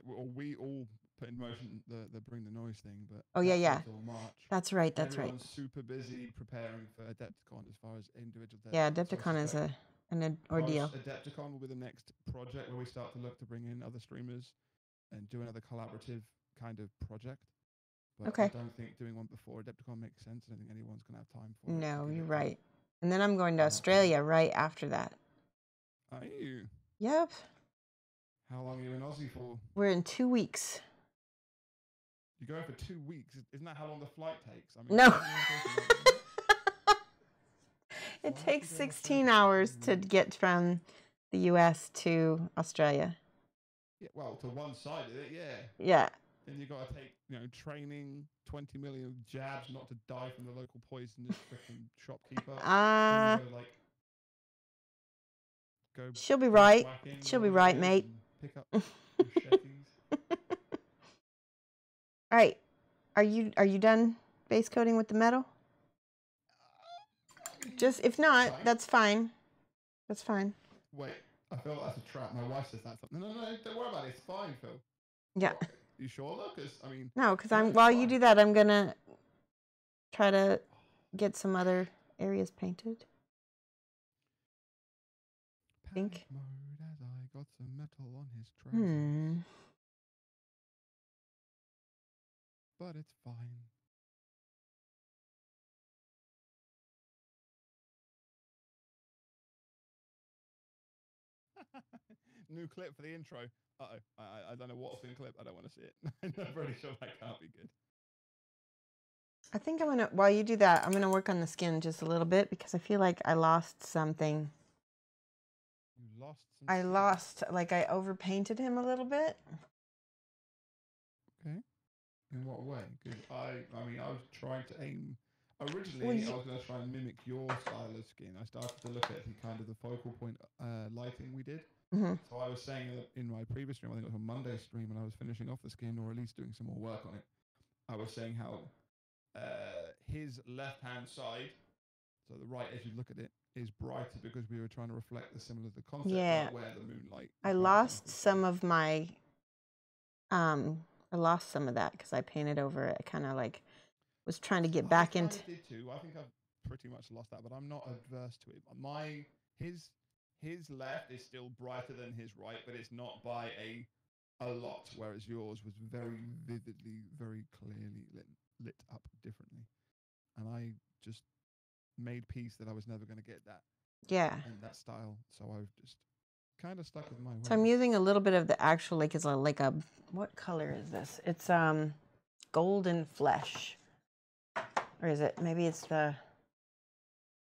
or we all put in motion the Bring the Noise thing, but oh yeah. Until March. That's right. Everyone's super busy preparing for Adepticon as far as individual. Yeah, Adepticon is an ordeal. Adepticon will be the next project where we start to look to bring in other streamers and do another collaborative kind of project. But okay. I don't think doing one before Adepticon makes sense. I don't think anyone's going to have time for it. No, you're right. And then I'm going to Australia right after that. Are you? Yep. How long are you in Aussie for? We're in 2 weeks. You're going for 2 weeks? Isn't that how long the flight takes? I mean, no. It takes 16 hours to get from the US to Australia. Yeah, well, to one side of it, yeah. Yeah. Then you got to take, training, 20 million jabs not to die from the local poisonous freaking shopkeeper. Go. She'll be right. She'll be right, mate. Pick up machetes. All right. Are you done base coating with the metal? Just if not, that's fine. That's fine. Wait, I feel like that's a trap. My wife says that. No, don't worry about it. It's fine, Phil. Yeah. What? You sure though? Because I mean. No, because while you do that, I'm gonna try to get some other areas painted. Think. Mode as I got some metal on his trousers. But it's fine. New clip for the intro. Uh-oh. I don't know what's in clip. I don't want to see it. I'm pretty sure that can't be good. I think I'm going to, while you do that, I'm going to work on the skin just a little bit because I feel like I lost something. You lost some I skin. lost, like I overpainted him a little bit. Okay. In what way? Because I mean, I was trying to aim. Originally, I was going to try and mimic your style of skin. I started to look at the kind of the focal point lighting we did. Mm-hmm. So I was saying in my previous stream, I think it was on Monday's stream, when I was finishing off the skin, or at least doing some more work on it, I was saying how his left-hand side, so the right as you look at it, is brighter because we were trying to reflect the concept of where the moonlight. I lost some of my, I lost some of that because I painted over it. I kind of like was trying to get back into. I did too. I think I've pretty much lost that, but I'm not adverse to it. His left is still brighter than his right, but it's not by a lot, whereas yours was very vividly, very clearly lit up differently. And I just made peace that I was never going to get that. Yeah. And that style, so I've just kind of stuck with my way. So I'm using a little bit of the actual, like it's like a, what color is this? It's golden flesh. Or is it, maybe it's the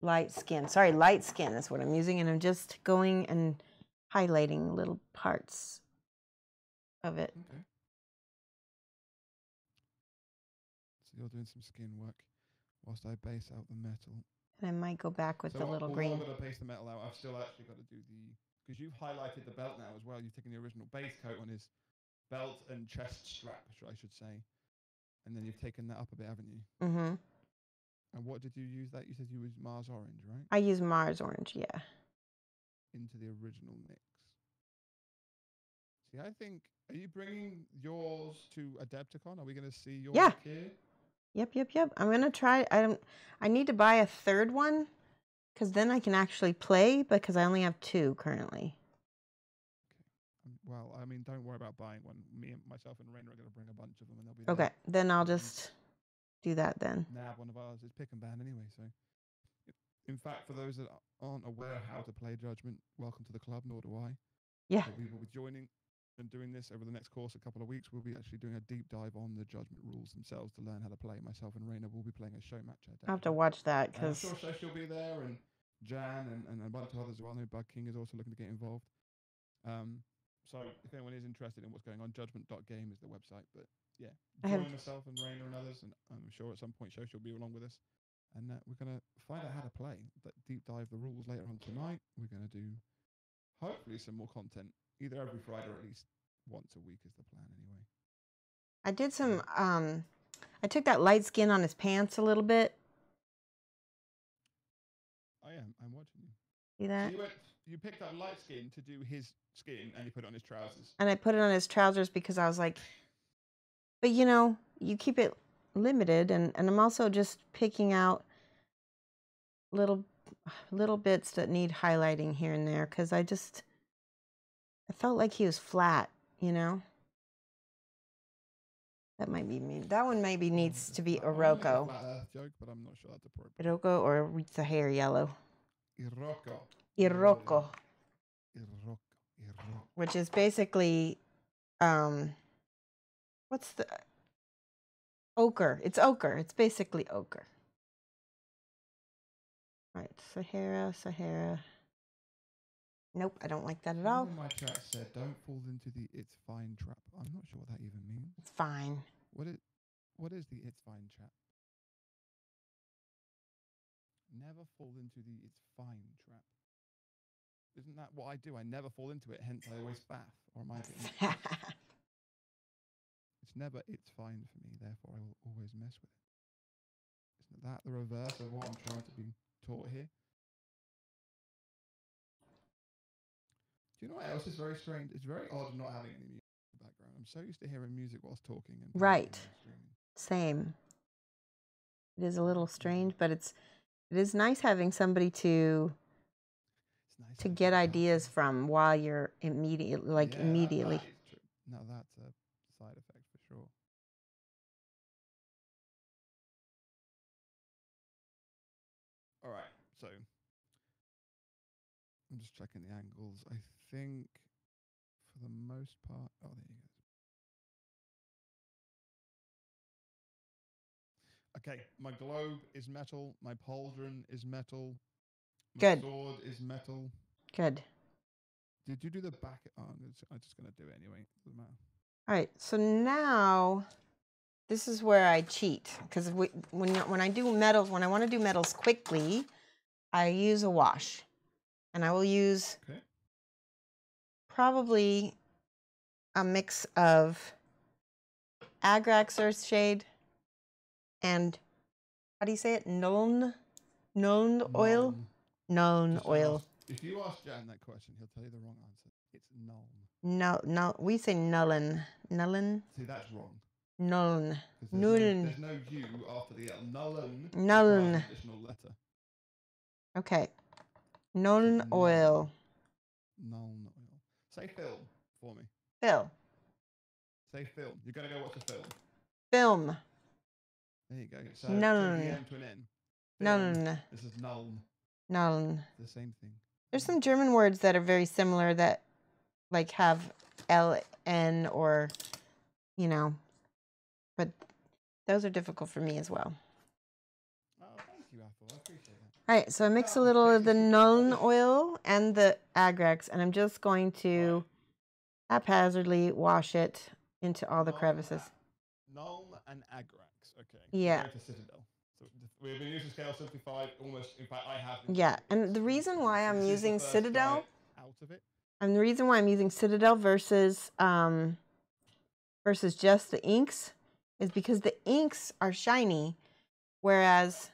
light skin. Sorry, light skin is what I'm using, and I'm just going and highlighting little parts of it. Okay. So you're doing some skin work whilst I base out the metal. And I might go back with the little green. I'm going to base the metal out. I've still actually got to do because you've highlighted the belt now as well. You've taken the original base coat on his belt and chest strap, I should say. And then you've taken that up a bit, haven't you? Mm-hmm. And what did you use that? You said you used Mars Orange, right? I use Mars Orange, yeah. Into the original mix. See, I think, are you bringing yours to Adepticon? Are we going to see your Yeah. Rakkir? Yep. I'm gonna try. I need to buy a third one because then I can actually play because I only have 2 currently. Okay. Well, I mean, don't worry about buying one. Myself and Rainer are going to bring a bunch of them, and they'll be there. Okay, then I'll just do that then. Nab one of ours. It's pick and ban anyway. So, in fact, for those that aren't aware how to play Judgement, welcome to the club. Nor do I. Yeah. But we will be joining and doing this over the next course, a couple of weeks. We'll be actually doing a deep dive on the Judgement rules themselves to learn how to play. Myself and Rainer will be playing a show match. I'll have to watch that because I'm sure Shoshie will be there, and Jan and a bunch of others as well. I know Bug King is also looking to get involved. So if anyone is interested in what's going on, judgement.game is the website. But yeah, join myself and Rainer and others, and I'm sure at some point Shoshie will be along with us. And we're going to find out how to play, deep dive the rules later on tonight. We're going to do hopefully some more content, either every Friday or at least once a week is the plan anyway. I did some, I took that light skin on his pants a little bit. I am. I'm watching you. See that? So you picked up light skin to do his skin and you put it on his trousers. And I put it on his trousers because I was like, but you know, you keep it limited, and I'm also just picking out little bits that need highlighting here and there because I felt like he was flat, you know. That might be me. That one maybe needs to be Iroko. Flat Earth joke, but I'm not sure that's appropriate. Iroko or the hair yellow. Iroko. Which is basically, what's the ochre? It's ochre. It's basically ochre. All right, Sahara. Nope, I don't like that at all. My chat said, "Don't fall into the it's fine trap." I'm not sure what that even means. It's fine. What is the it's fine trap? Never fall into the it's fine trap. Isn't that what I do? I never fall into it, hence I always faff. Or am I getting It's never it's fine for me, therefore I will always mess with it. Isn't that the reverse of what I'm trying to be taught here? Do you know what else is very strange? It's very odd not having any music in the background. I'm so used to hearing music whilst talking. And right. Same. It is a little strange, but it is nice having somebody to get ideas from while you're immediately. That is true. Now that's a side effect for sure. All right, so I'm just checking the angles. I think for the most part, oh, there you go. Okay, my globe is metal. My pauldron is metal. My sword is metal. Good. Did you do the back? Oh, I'm just going to do it anyway. Doesn't matter. All right, so now this is where I cheat because when I do metals, when I want to do metals quickly, I use a wash, and I will use probably a mix of Agrax Earth Shade and how do you say it? Nuln oil. Nuln oil. If you ask Jan that question, he'll tell you the wrong answer. It's nuln. No, we say nullen. Nullen. See, that's wrong. Nuln. There's no U after the L. Nullen. Nullen. Additional letter. Okay. Nuln oil. Nuln oil. Say film for me. Phil. Say film. You're going to go watch a film. Film. There you go. So Nuln. the M to an N. Nuln. This is nuln. Nuln. The same thing. There's some German words that are very similar that like have LN or, you know, but those are difficult for me as well. Oh, thank you, Ethel. I appreciate that. All right, so I mix a little of the Nuln oil and the Agrax, and I'm just going to haphazardly wash it into all the crevices. Nuln and Agrax. Okay. Yeah. So Citadel. So we've been using scale 75 almost. In fact, I have. Yeah, and the reason why I'm using Citadel. Out of it. And the reason why I'm using Citadel versus just the inks is because the inks are shiny, whereas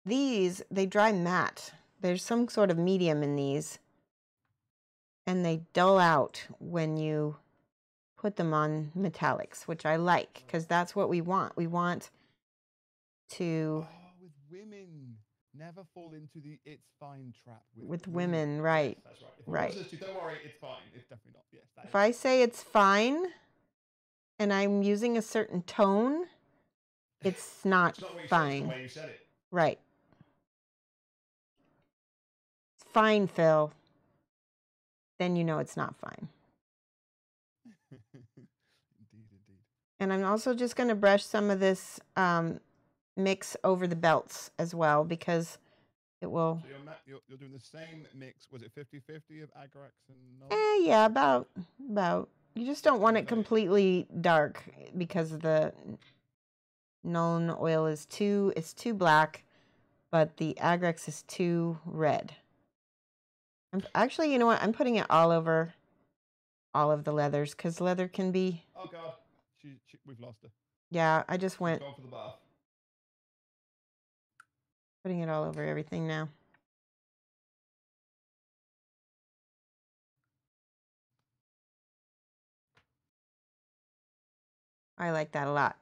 these, they dry matte. There's some sort of medium in these. and they dull out when you put them on metallics, which I like because that's what we want. We want to. Oh, with women, never fall into the "it's fine" trap. With women, right? Yes, that's right. If right. Says to, don't worry, it's fine. It's definitely not. Yes, that if I say it's fine, and I'm using a certain tone, it's not, fine. It's the way you said it. Right. It's fine, Phil. Then you know it's not fine. Indeed. And I'm also just going to brush some of this mix over the belts as well because it will. So you're doing the same mix. Was it 50-50 of Agrax and Null? Yeah, about. You just don't want it completely dark because the Nuln oil is too black, but the Agrax is too red. Actually, you know what? I'm putting it all over all of the leathers because leather can be. Oh God, we've lost her. Yeah, I just went. Going for the bath. Putting it all over everything now. I like that a lot.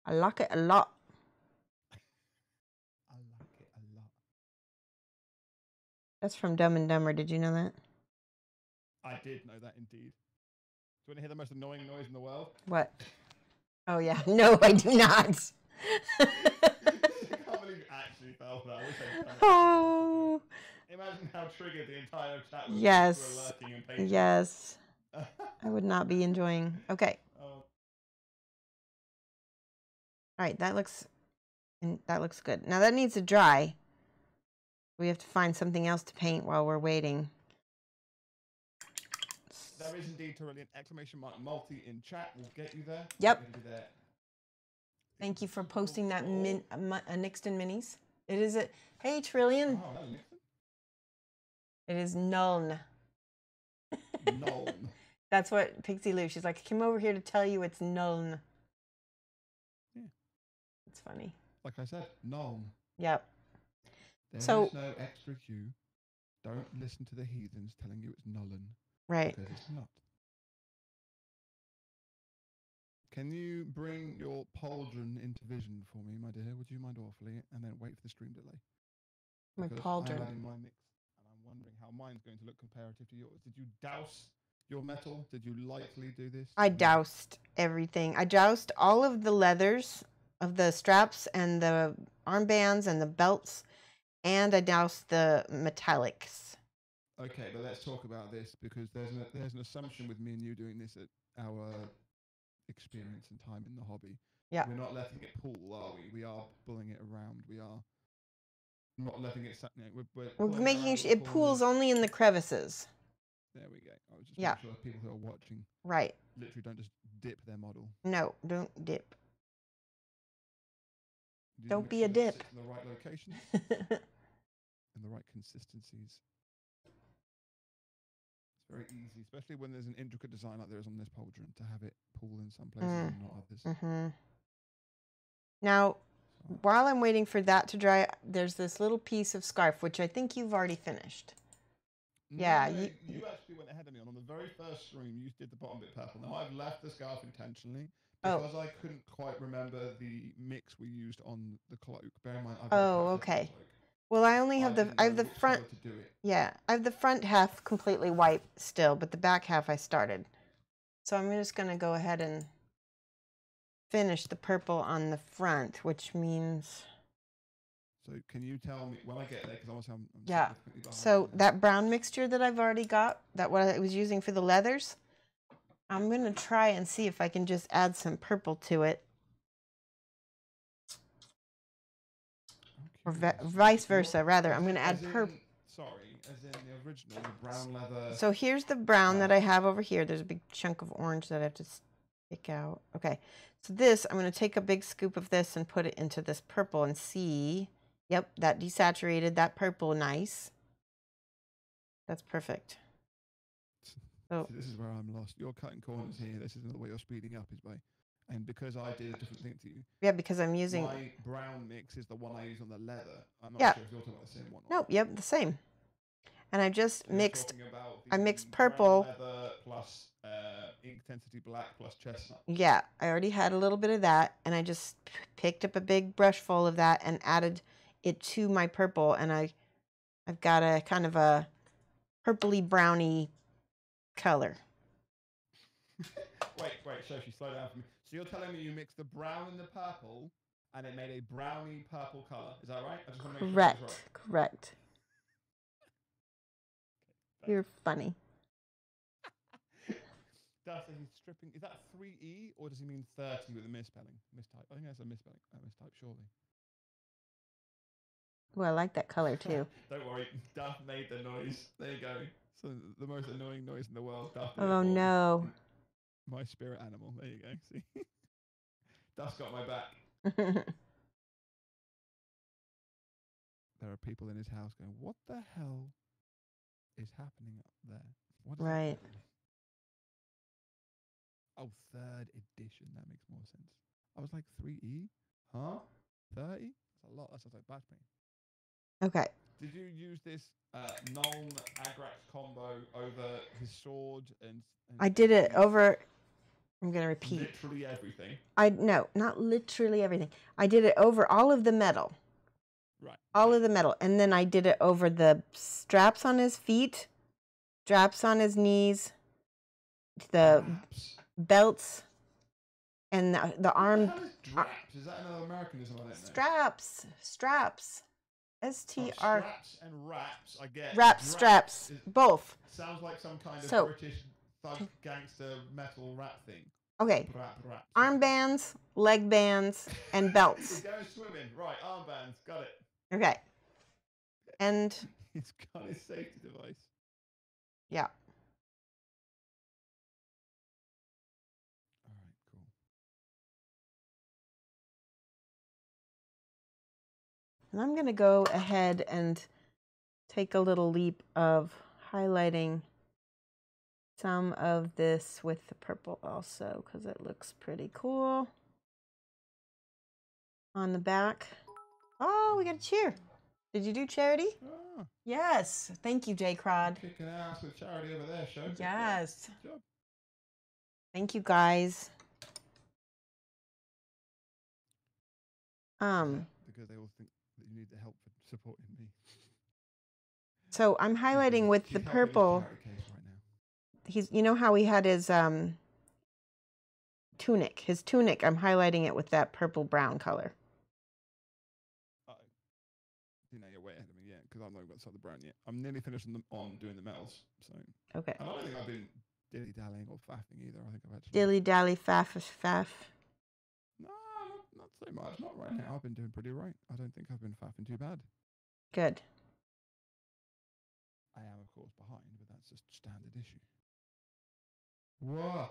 I like it a lot. I like it a lot. That's from Dumb and Dumber. Did you know that? I did know that indeed. Do you want to hear the most annoying noise in the world? What? Oh yeah. No, I do not. I can't believe you actually felt that. Oh. Imagine how triggered the entire chat was. Yes. And yes. I would not be enjoying. Okay. Oh. All right, that looks good. Now that needs to dry. We have to find something else to paint while we're waiting. There is indeed an exclamation mark multi in chat. We'll get you there. Yep. Thank you for posting that Nixon minis. It is a hey Trillion. Oh, no, Nixon? It is Nuln. Nuln. That's what Pixie Lou. She's like, I came over here to tell you it's Nuln. Yeah. It's funny. Like I said, Nuln. Yep. There is no extra Q. Don't listen to the heathens telling you it's Nullen. Right. Because it's not. Can you bring your pauldron into vision for me, my dear? Would you mind awfully? And then wait for the stream delay. My Because pauldron. I'm adding my mix, and I'm wondering how mine's going to look comparative to yours. Did you douse your metal? Did you lightly do this? I doused everything. I doused all of the leathers of the straps and the armbands and the belts, and I doused the metallics. Okay, but let's talk about this because there's an assumption with me and you doing this at our experience and time in the hobby. Yeah. We're not letting it pool, are we? We are pulling it around. We are not letting it. We're making it pools only in the crevices. There we go. I was just making sure people who are watching literally don't just dip their model. No, don't dip. Don't be a dip. In the right locations and the right consistencies. It's very easy, especially when there's an intricate design like there is on this pauldron, to have it pool in some places and not others. Mm-hmm. Now, while I'm waiting for that to dry, there's this little piece of scarf, which I think you've already finished. No, yeah. You actually went ahead of me. On the very first stream, you did the bottom bit purple. Now, I've left the scarf intentionally because I couldn't quite remember the mix we used on the cloak. Bear in mind, okay. Well, I only have I have the front. Yeah, I have the front half completely white still, but the back half I started. So I'm just going to go ahead and finish the purple on the front, which means. So can you tell me when I get there? Because I'm yeah. So that brown mixture that I've already got, that what I was using for the leathers, I'm going to try and see if I can just add some purple to it. Or vice versa, rather. I'm going to add purple. Sorry, as in the original, the brown leather. So here's the brown that I have over here. There's a big chunk of orange that I have to stick out. Okay. So this, I'm going to take a big scoop of this and put it into this purple and see. Yep, that desaturated that purple nice. That's perfect. So this is where I'm lost. You're cutting corners here. This isn't the way you're speeding up, is by. And because I did a different thing to you. Yeah, because I'm using. My brown mix is the one I use on the leather. I'm not sure if you're talking about the same one. Nope, yep, the same. And I just So you're mixed, talking about I mixed the brown purple. leather plus ink intensity black plus chestnut. Yeah, I already had a little bit of that, and I just picked up a big brush full of that and added it to my purple, and I've got a kind of a purpley browny color. Wait, Shoshie, slow down for me. So you're telling me you mixed the brown and the purple, and it made a browny purple color. Is that right? I just want to make sure that's right. Correct. You're funny. Dust says he's stripping. Is that 3E or does he mean 30 with a misspelling? Mistype. I think that's a misspelling. Mistype, surely. Well, I like that color too. Don't worry, Duff made the noise. There you go. So the most annoying noise in the world. Duff did it Oh for me. no. My spirit animal. There you go. See, Duff's got my back. There are people in his house going, "What the hell is happening up there?" What is Right. Oh, 3rd edition. That makes more sense. I was like 3E? Huh? 30? That's a lot. That sounds like batch pain. Okay. Did you use this Nuln Agrax combo over his sword and I did it over, I'm going to repeat. literally everything? No, not literally everything. I did it over all of the metal. Right. All of the metal. And then I did it over the straps on his feet, straps on his knees, the belts, and the arm. What the hell is draps? Is that another Americanism? I don't know. Straps. STR. Straps and wraps, I get. Straps. Both. Sounds like some kind of British thug gangster metal rap thing. Okay. Rap. Armbands, leg bands, and belts. He's going swimming. Right, armbands. Got it. Okay. And He's got his safety device. Yeah. All right, cool. And I'm going to go ahead and take a little leap of highlighting some of this with the purple also, because it looks pretty cool. On the back. Oh, we got a cheer. Did you do charity? Ah, Yes. Thank you, J. Crod. kicking ass with charity over there, show. Yes. Good job. Thank you, guys. Because they all think that you need the help for supporting me. So I'm highlighting with the purple. He's, you know how he had his tunic. His tunic, I'm highlighting it with that purple brown color. You know, you're way ahead of me, yeah, because I've not even got to the brown yet. I'm nearly finished on doing the metals, so. Okay. I don't think I've been dilly-dallying or faffing either. I think I've actually. Dilly-dally, faff. No, not so much. Not right now. I've been doing pretty right. I don't think I've been faffing too bad. Good. I am, of course, behind, but that's just standard issue. Whoa.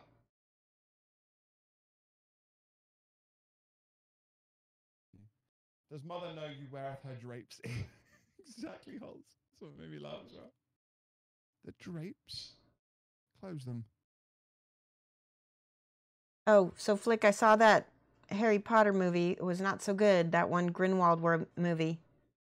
Does mother know you weareth her drapes? Exactly, Holtz. That's what made me laugh as well. The drapes? Close them. Oh, so Flick, I saw that Harry Potter movie. It was not so good. That one Grindelwald movie.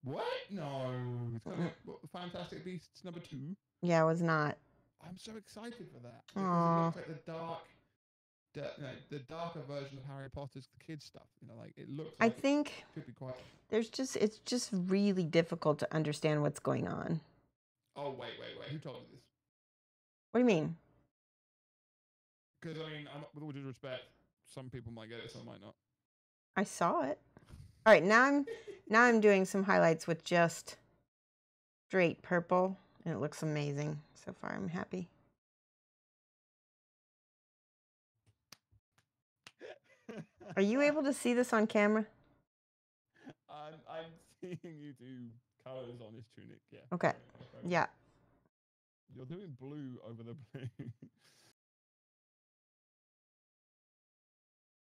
What? No. It's got what, the Fantastic Beasts #2? Yeah, it was not. I'm so excited for that. Because it looks like the darker version of Harry Potter's kids stuff. You know, like it looks like I think it could be quite. it's just really difficult to understand what's going on. Oh, wait. Who told you this? What do you mean? Because, I mean, with all due respect, some people might get it, some might not. I saw it. All right, now I'm doing some highlights with just straight purple, and it looks amazing. So far, I'm happy. Are you able to see this on camera? I'm seeing you do colors on his tunic, yeah. Okay. Yeah. You're doing blue over the blue.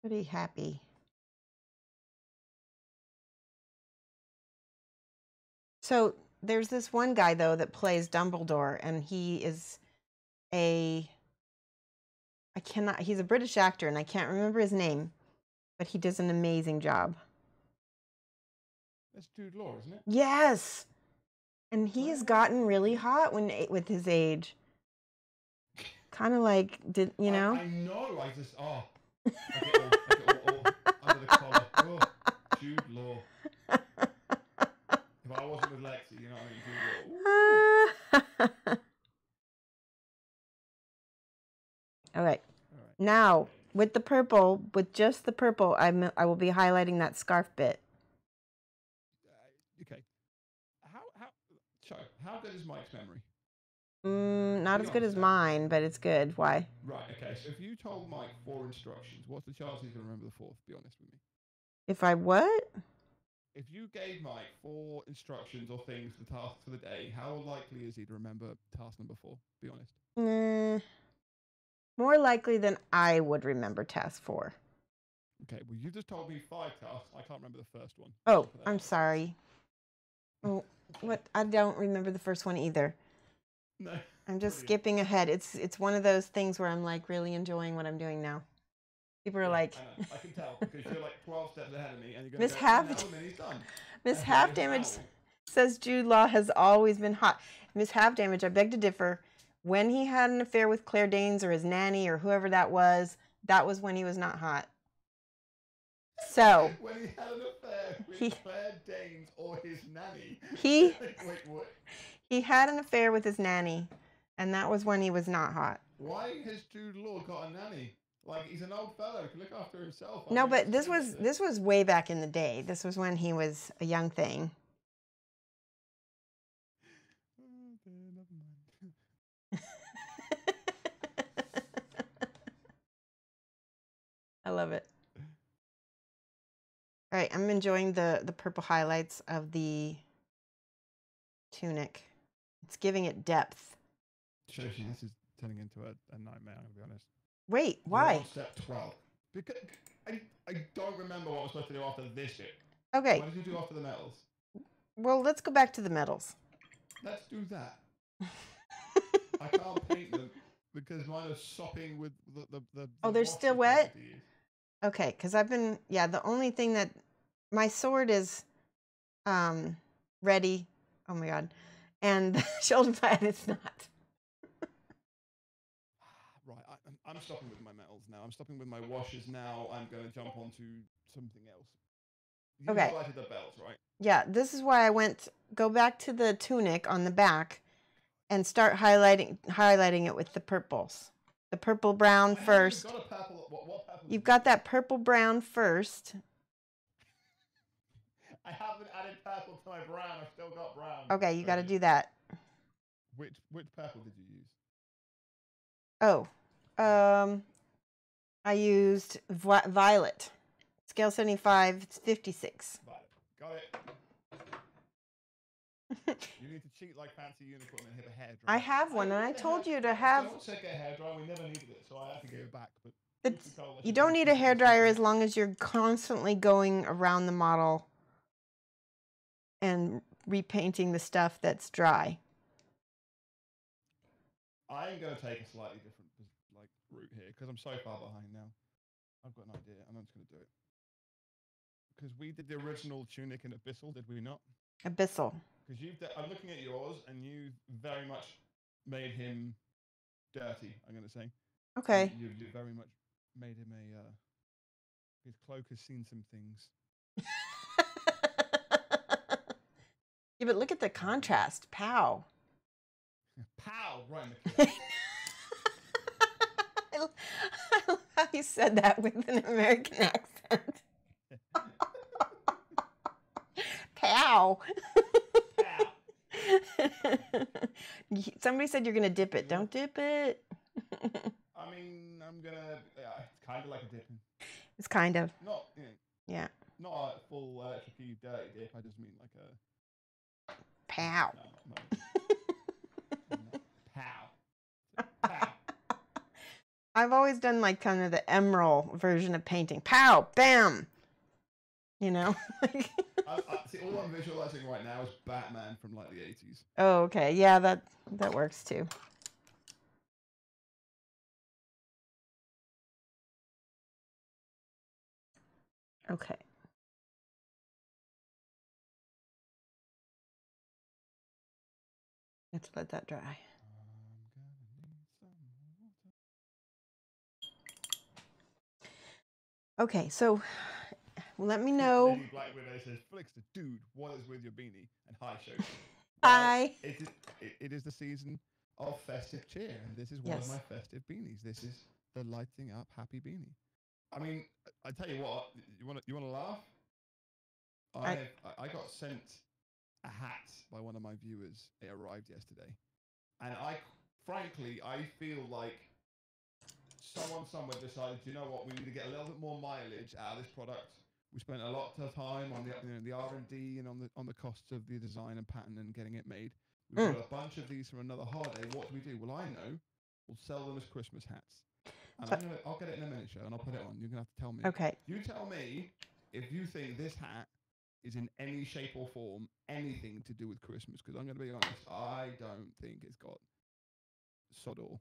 Pretty happy. So there's this one guy, though, that plays Dumbledore, and he is he's a British actor, and I can't remember his name, but he does an amazing job. That's Jude Law, isn't it? Yes! And he has gotten really hot with his age. Kind of like, you know? I know. I just, I get all under the collar. Oh, Jude Law. If I wasn't with Lexi, you know what I mean? Jude Law. All right. Now, with the purple, with just the purple, I will be highlighting that scarf bit. Okay. How good is Mike's memory? Not as good as mine, but it's good. Why? Right, okay. So if you told Mike 4 instructions, what's the chance he's going to remember the 4th? Be honest with me. If I what? If you gave Mike 4 instructions or things for the tasks for the day, how likely is he to remember task number 4? Be honest. More likely than I would remember task 4. Okay, well, you just told me 5 tasks. I can't remember the first one. Oh, I'm sorry. Oh, what? I don't remember the first one either. No. I'm just skipping ahead. It's one of those things where I'm like really enjoying what I'm doing now. People are like, I can tell because you're like 12 steps ahead of me, and you're going Miss to go, and he's done. Miss Half Damage says Jude Law has always been hot. Miss Half Damage, I beg to differ. When he had an affair with Claire Danes or his nanny or whoever that was when he was not hot. So when he had an affair with Claire Danes or his nanny. Wait, what? He had an affair with his nanny, and that was when he was not hot. Why has Jude Law got a nanny? Like, he's an old fellow, he can look after himself. No, but this was way back in the day. This was when he was a young thing. I love it. All right, I'm enjoying the purple highlights of the tunic. It's giving it depth. Shoshie, this is turning into a nightmare, I'm going to be honest. Wait, why? You're on step 12. Because I don't remember what I was supposed to do after this shit. Okay. What did you do after the medals? Well, let's go back to the medals. Let's do that. I can't paint them because mine are sopping with the oh, they're still wet? Okay, because I've been, the only thing that, my sword is ready. Oh my God. And the shoulder pad is not. Right, I'm stopping with my metals now. I'm stopping with my washes now. I'm going to jump onto something else. You highlighted the belts, right? Yeah, this is why I go back to the tunic on the back and start highlighting it with the purples. The purple brown first. Got a purple, what purple? You've got that purple brown first. I haven't added purple to my brown. I've still got brown. Okay, you got to do that. Which purple did you use? Oh, I used violet. Scale 75, it's 56. Violet. Got it. You need to cheat like Fancy Unicorn and hit a hairdryer. I have one, and I told you to have. Don't check a hairdryer. We never needed it, so I have to give it back. But you don't need a hairdryer as long as you're constantly going around the model and repainting the stuff that's dry. I'm going to take a slightly different route here because I'm so far behind now. I've got an idea, and I'm just going to do it. Because we did the original tunic in Abyssal, did we not? Abyssal. Because I'm looking at yours, and you very much made him dirty, I'm going to say. Okay. You very much made him his cloak has seen some things. Yeah, but look at the contrast. Pow. Pow! Right in the kill. I love how you said that with an American accent. Pow. Pow. Somebody said you're going to dip it. Don't dip it. I mean, I'm going to... it's kind of like a dipping. It's kind of. Not, you know, yeah. Not a full tricky dirty dip. I just mean like a... Pow. No. Pow. Pow. I've always done like kind of the emerald version of painting. Pow, bam. You know? See, all I'm visualizing right now is Batman from like the 80s. Oh, okay. Yeah, that works too. Okay. Let's let that dry. Okay, so let me know. Lady Black Widow says, Flikster, dude, what is with your beanie? And hi, Shoshie. Hi. It is the season of festive cheer, and this is one of my festive beanies. This is the lighting up happy beanie. I mean, I tell you what, you want to laugh? I got sent a hat by one of my viewers. It arrived yesterday, and frankly, I feel like someone somewhere decided, you know what, we need to get a little bit more mileage out of this product. We spent a lot of time on the R&D and on the costs of the design and pattern and getting it made. We've got a bunch of these from another holiday. What do? Well, I know. We'll sell them as Christmas hats. And I'll get it in a minute, show, and I'll put it on. You're going to have to tell me. Okay. You tell me if you think this hat is in any shape or form anything to do with Christmas, because I'm going to be honest, I don't think it's got sod all.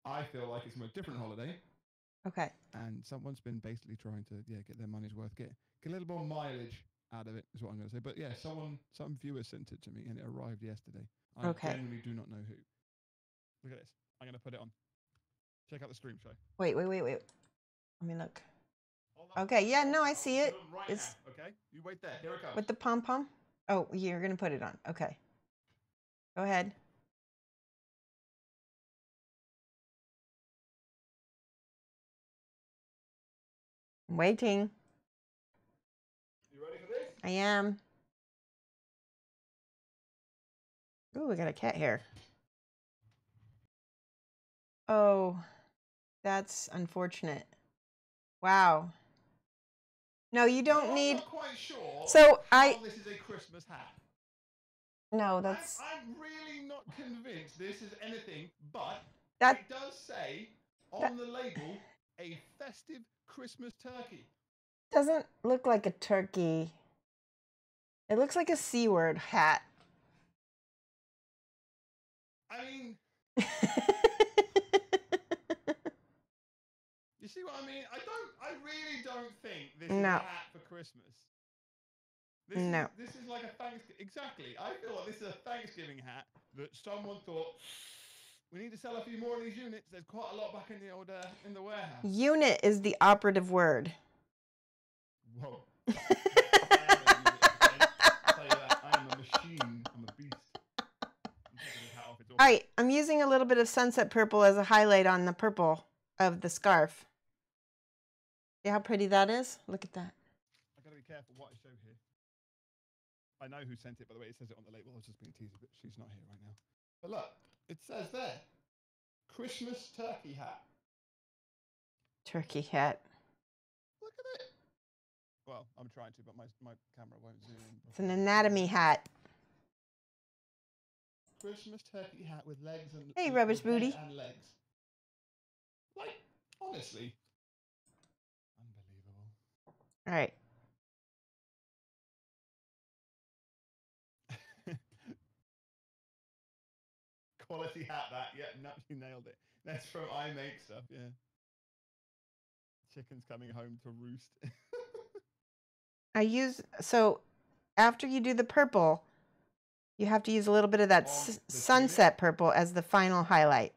I feel like it's from a different holiday. Okay. And someone's been basically trying to get their money's worth, get a little more mileage out of it, is what I'm going to say. But yeah, some viewer sent it to me, and it arrived yesterday. I genuinely do not know who. Look at this. I'm going to put it on. Check out the stream show. Wait. Let me look. Okay, yeah, no, I see it. It's now, okay? You wait there. Here it comes. with the pom-pom? Oh, you're going to put it on. Okay. Go ahead. I'm waiting. You ready for this? I am. Ooh, we got a cat hair. Oh, that's unfortunate. Wow. No, you don't need. I'm not quite sure. So this is a Christmas hat. No, that's. I'm really not convinced this is anything, but that it does say on the label a festive Christmas turkey. Doesn't look like a turkey. It looks like a C word hat. I mean, you see what I mean? I really don't think this is a hat for Christmas. This is like a Thanksgiving. Exactly. I feel like this is a Thanksgiving hat that someone thought, we need to sell a few more of these units. There's quite a lot back in the old in the warehouse. Unit is the operative word. Whoa. I'll tell you that. I am a machine. I'm a beast. All right, I'm using a little bit of sunset purple as a highlight on the purple of the scarf. See how pretty that is? Look at that. I gotta be careful what I show here. I know who sent it, by the way. It says it on the label. I was just being teased, but she's not here right now. But look, it says there, Christmas turkey hat. Turkey hat. Look at it. Well, I'm trying to, but my camera won't zoom in. It's an anatomy hat. Christmas turkey hat with legs and hey, rubbish booty. And legs. Like, honestly, unbelievable. All right. Quality hat, that. Yeah, no, you nailed it. That's from I Make Stuff. Yeah. Chicken's coming home to roost. So after you do the purple, you have to use a little bit of that sunset purple as the final highlight.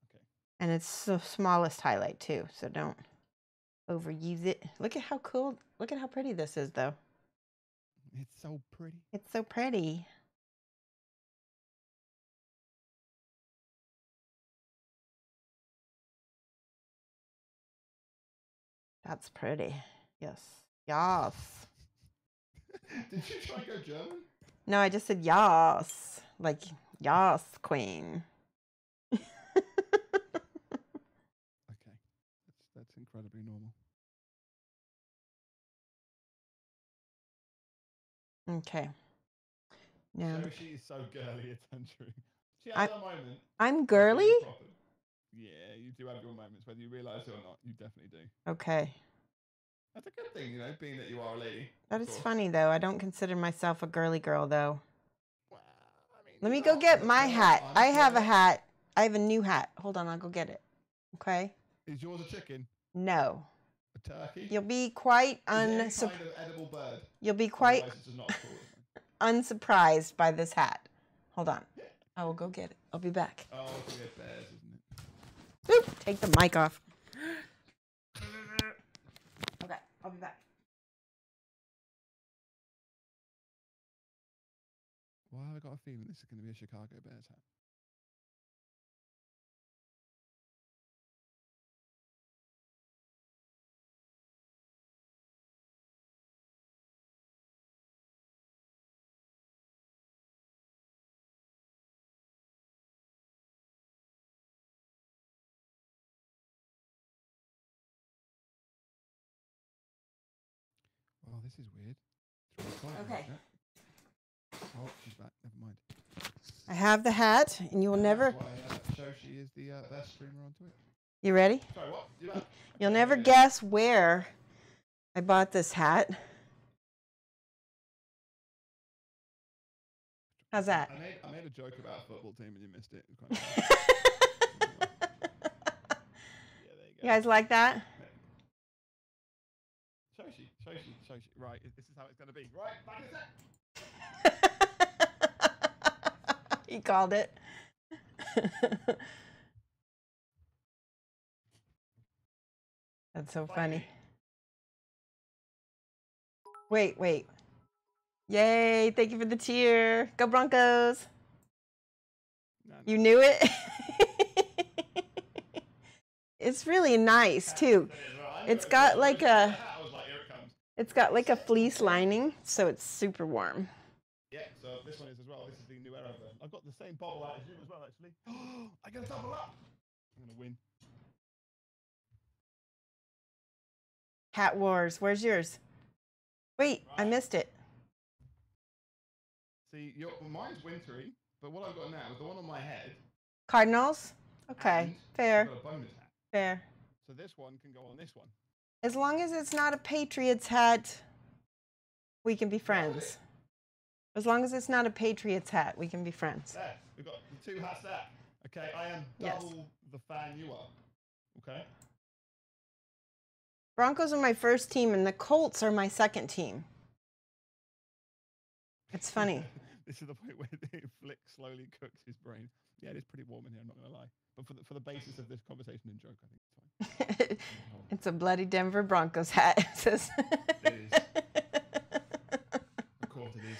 Okay. And it's the smallest highlight too, so don't overuse it. Look at how cool, look at how pretty this is though. It's so pretty. It's so pretty. That's pretty. Yes. Yas. Did you try and go German? No, I just said yas. Like, yas, queen. Okay. That's incredibly normal. Okay. Now. Shoshie is so girly, it's untrue. She has a moment. I'm girly? Yeah, you do have your moments, whether you realise it or not. You definitely do. Okay. That's a good thing, you know, being that you are a lady. That is funny, though. I don't consider myself a girly girl, though. Well, I mean, let me go get my hat. I have a hat. I have a new hat. Hold on, I'll go get it. Okay? Is yours a chicken? No. A turkey? You'll be quite kind of edible bird. You'll be quite unsurprised by this hat. Hold on. I will go get it. I'll be back. Oh, it's weird bears, isn't it? Boop. Take the mic off. Okay, I'll be back. Why have I got a feeling this is going to be a Chicago Bears hat? Oh, this is weird. Okay. Oh, she's back. Never mind. I have the hat, and you will never... That's why Shoshie is the best streamer on Twitch. You ready? Sorry, what? You back? You'll never guess where I bought this hat. How's that? I made a joke about a football team and you missed it. Kind of yeah, there you go. You guys like that? Shoshie. Right, this is how it's going to be. Right, back in a sec. He called it. That's so funny. Wait. Yay, thank you for the cheer. Go Broncos. No. You knew it? It's really nice too. It's got like a fleece lining, so it's super warm. Yeah, so this one is as well. This is the new era version. I've got the same bottle out as you as well, actually. I got a double up. I'm going to win. Hat Wars. Where's yours? Wait, right. I missed it. See, mine's wintry, but what I've got now is the one on my head. Cardinals? Okay, fair. I've got a bonus hat. Fair. So this one can go on this one. As long as it's not a Patriots hat, we can be friends. As long as it's not a Patriots hat, we can be friends. There, we've got the two hats there. Okay, I am double the fan you are. Okay. Broncos are my first team, and the Colts are my second team. It's funny. This is the point where Flick slowly cooks his brain. Yeah, it is pretty warm in here, I'm not going to lie. But for the basis of this conversation and joke, I think it's fine. It's a bloody Denver Broncos hat. It says. It is. Of course it is.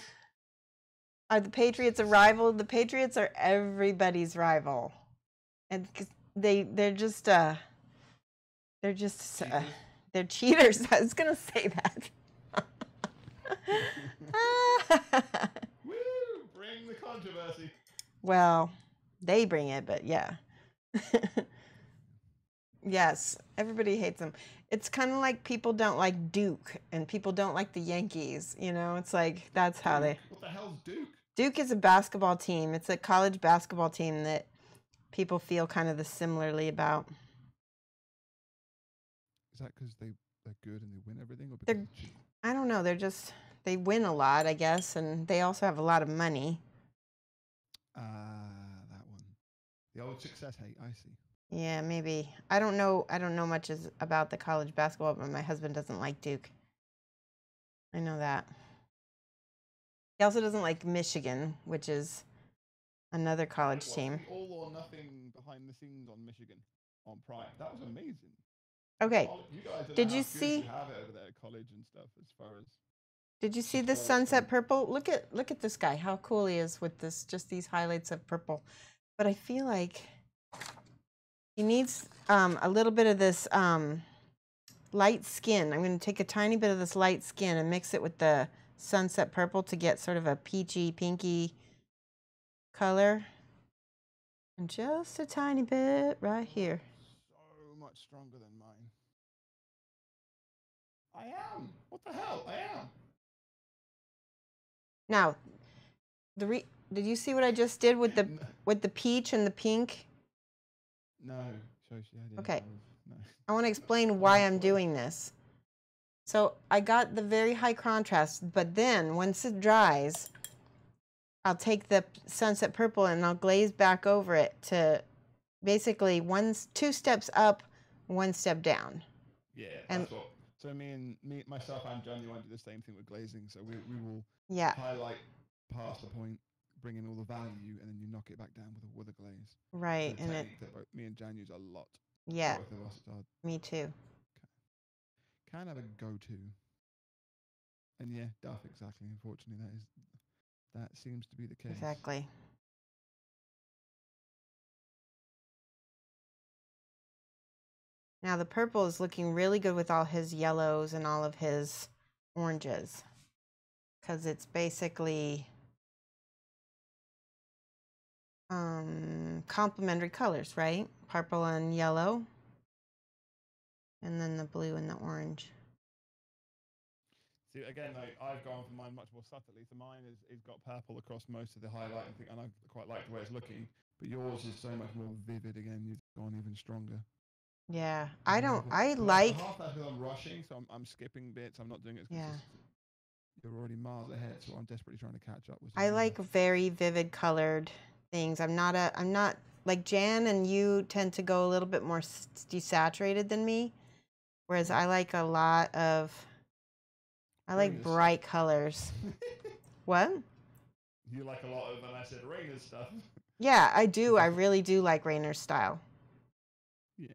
Are the Patriots a rival? The Patriots are everybody's rival, and they're just they're cheaters. I was gonna say that. Woo! Bring the controversy. Well, they bring it, but yeah. Yes, everybody hates them. It's kind of like people don't like Duke and people don't like the Yankees. You know, it's like that's how they. What the hell's Duke? Duke is a basketball team. It's a college basketball team that people feel kind of similarly about. Is that because they're good and they win everything, or because I don't know. They win a lot, I guess, and they also have a lot of money. That one. The old success hate, I see. Yeah, maybe. I don't know much about the college basketball, but my husband doesn't like Duke. I know that. He also doesn't like Michigan, which is another college team. All or nothing behind the scenes on Michigan on Prime. That was amazing. Okay. You guys Did you see? You have it over there at college and stuff as far as. Did you see this sunset purple? Look at this guy. How cool he is with this. Just these highlights of purple. But I feel like he needs a little bit of this light skin. I'm going to take a tiny bit of this light skin and mix it with the sunset purple to get sort of a peachy, pinky color. And just a tiny bit right here. So much stronger than mine. I am. What the hell? I am. Now, did you see what I just did with the peach and the pink? No, Shoshie, I didn't. Okay. No. I want to explain why I'm doing this. So I got the very high contrast, but then once it dries, I'll take the sunset purple and I'll glaze back over it to basically 2 steps up, 1 step down. Yeah, that's what. So myself and John, you want to do the same thing with glazing. So we will highlight past the point, bring in all the value, and then you knock it back down with a glaze. Right, and it that both me and Jan use a lot. Yeah. Both of us are. Me too. Can have a go-to. And yeah, Duff, exactly. Unfortunately, that seems to be the case. Exactly. Now the purple is looking really good with all his yellows and all of his oranges, because it's basically complementary colors, right? Purple and yellow, and then the blue and the orange. See, again, though, I've gone for mine much more subtly. So mine is got purple across most of the highlight, and I quite like the way it's looking. But yours is so much more vivid. Again, you've gone even stronger. Yeah, I like. Half that because I'm rushing, so I'm skipping bits. I'm not doing it as consistently. You're already miles ahead, so I'm desperately trying to catch up with. I like very vivid colored things. I'm not like Jan, and you tend to go a little bit more desaturated than me, whereas I like a lot of. I like bright colors. What? You like a lot of, and I said Raina's stuff. Yeah, I do. I really do like Rainer's style. Yeah.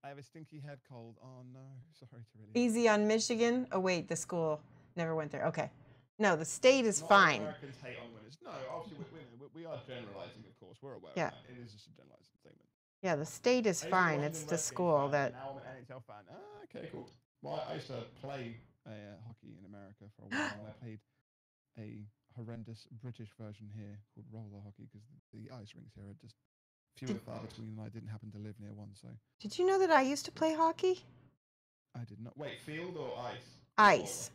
I have a stinky head cold. Oh no, sorry to really. Easy on Michigan. Oh wait, the school never went there. Okay. No, the state is fine. Americans hate on winners. No, obviously we are generalizing, of course. We're aware of that. It is just a generalizing statement. Yeah, the state is fine. It's the school that. Now I'm an NHL fan. Ah, okay, cool. Well, I used to play hockey in America for a while, and I played a horrendous British version here called roller hockey because the ice rinks here are just few and far between, and I didn't happen to live near one. So. Did you know that I used to play hockey? I did not. Wait, field or ice? Ice.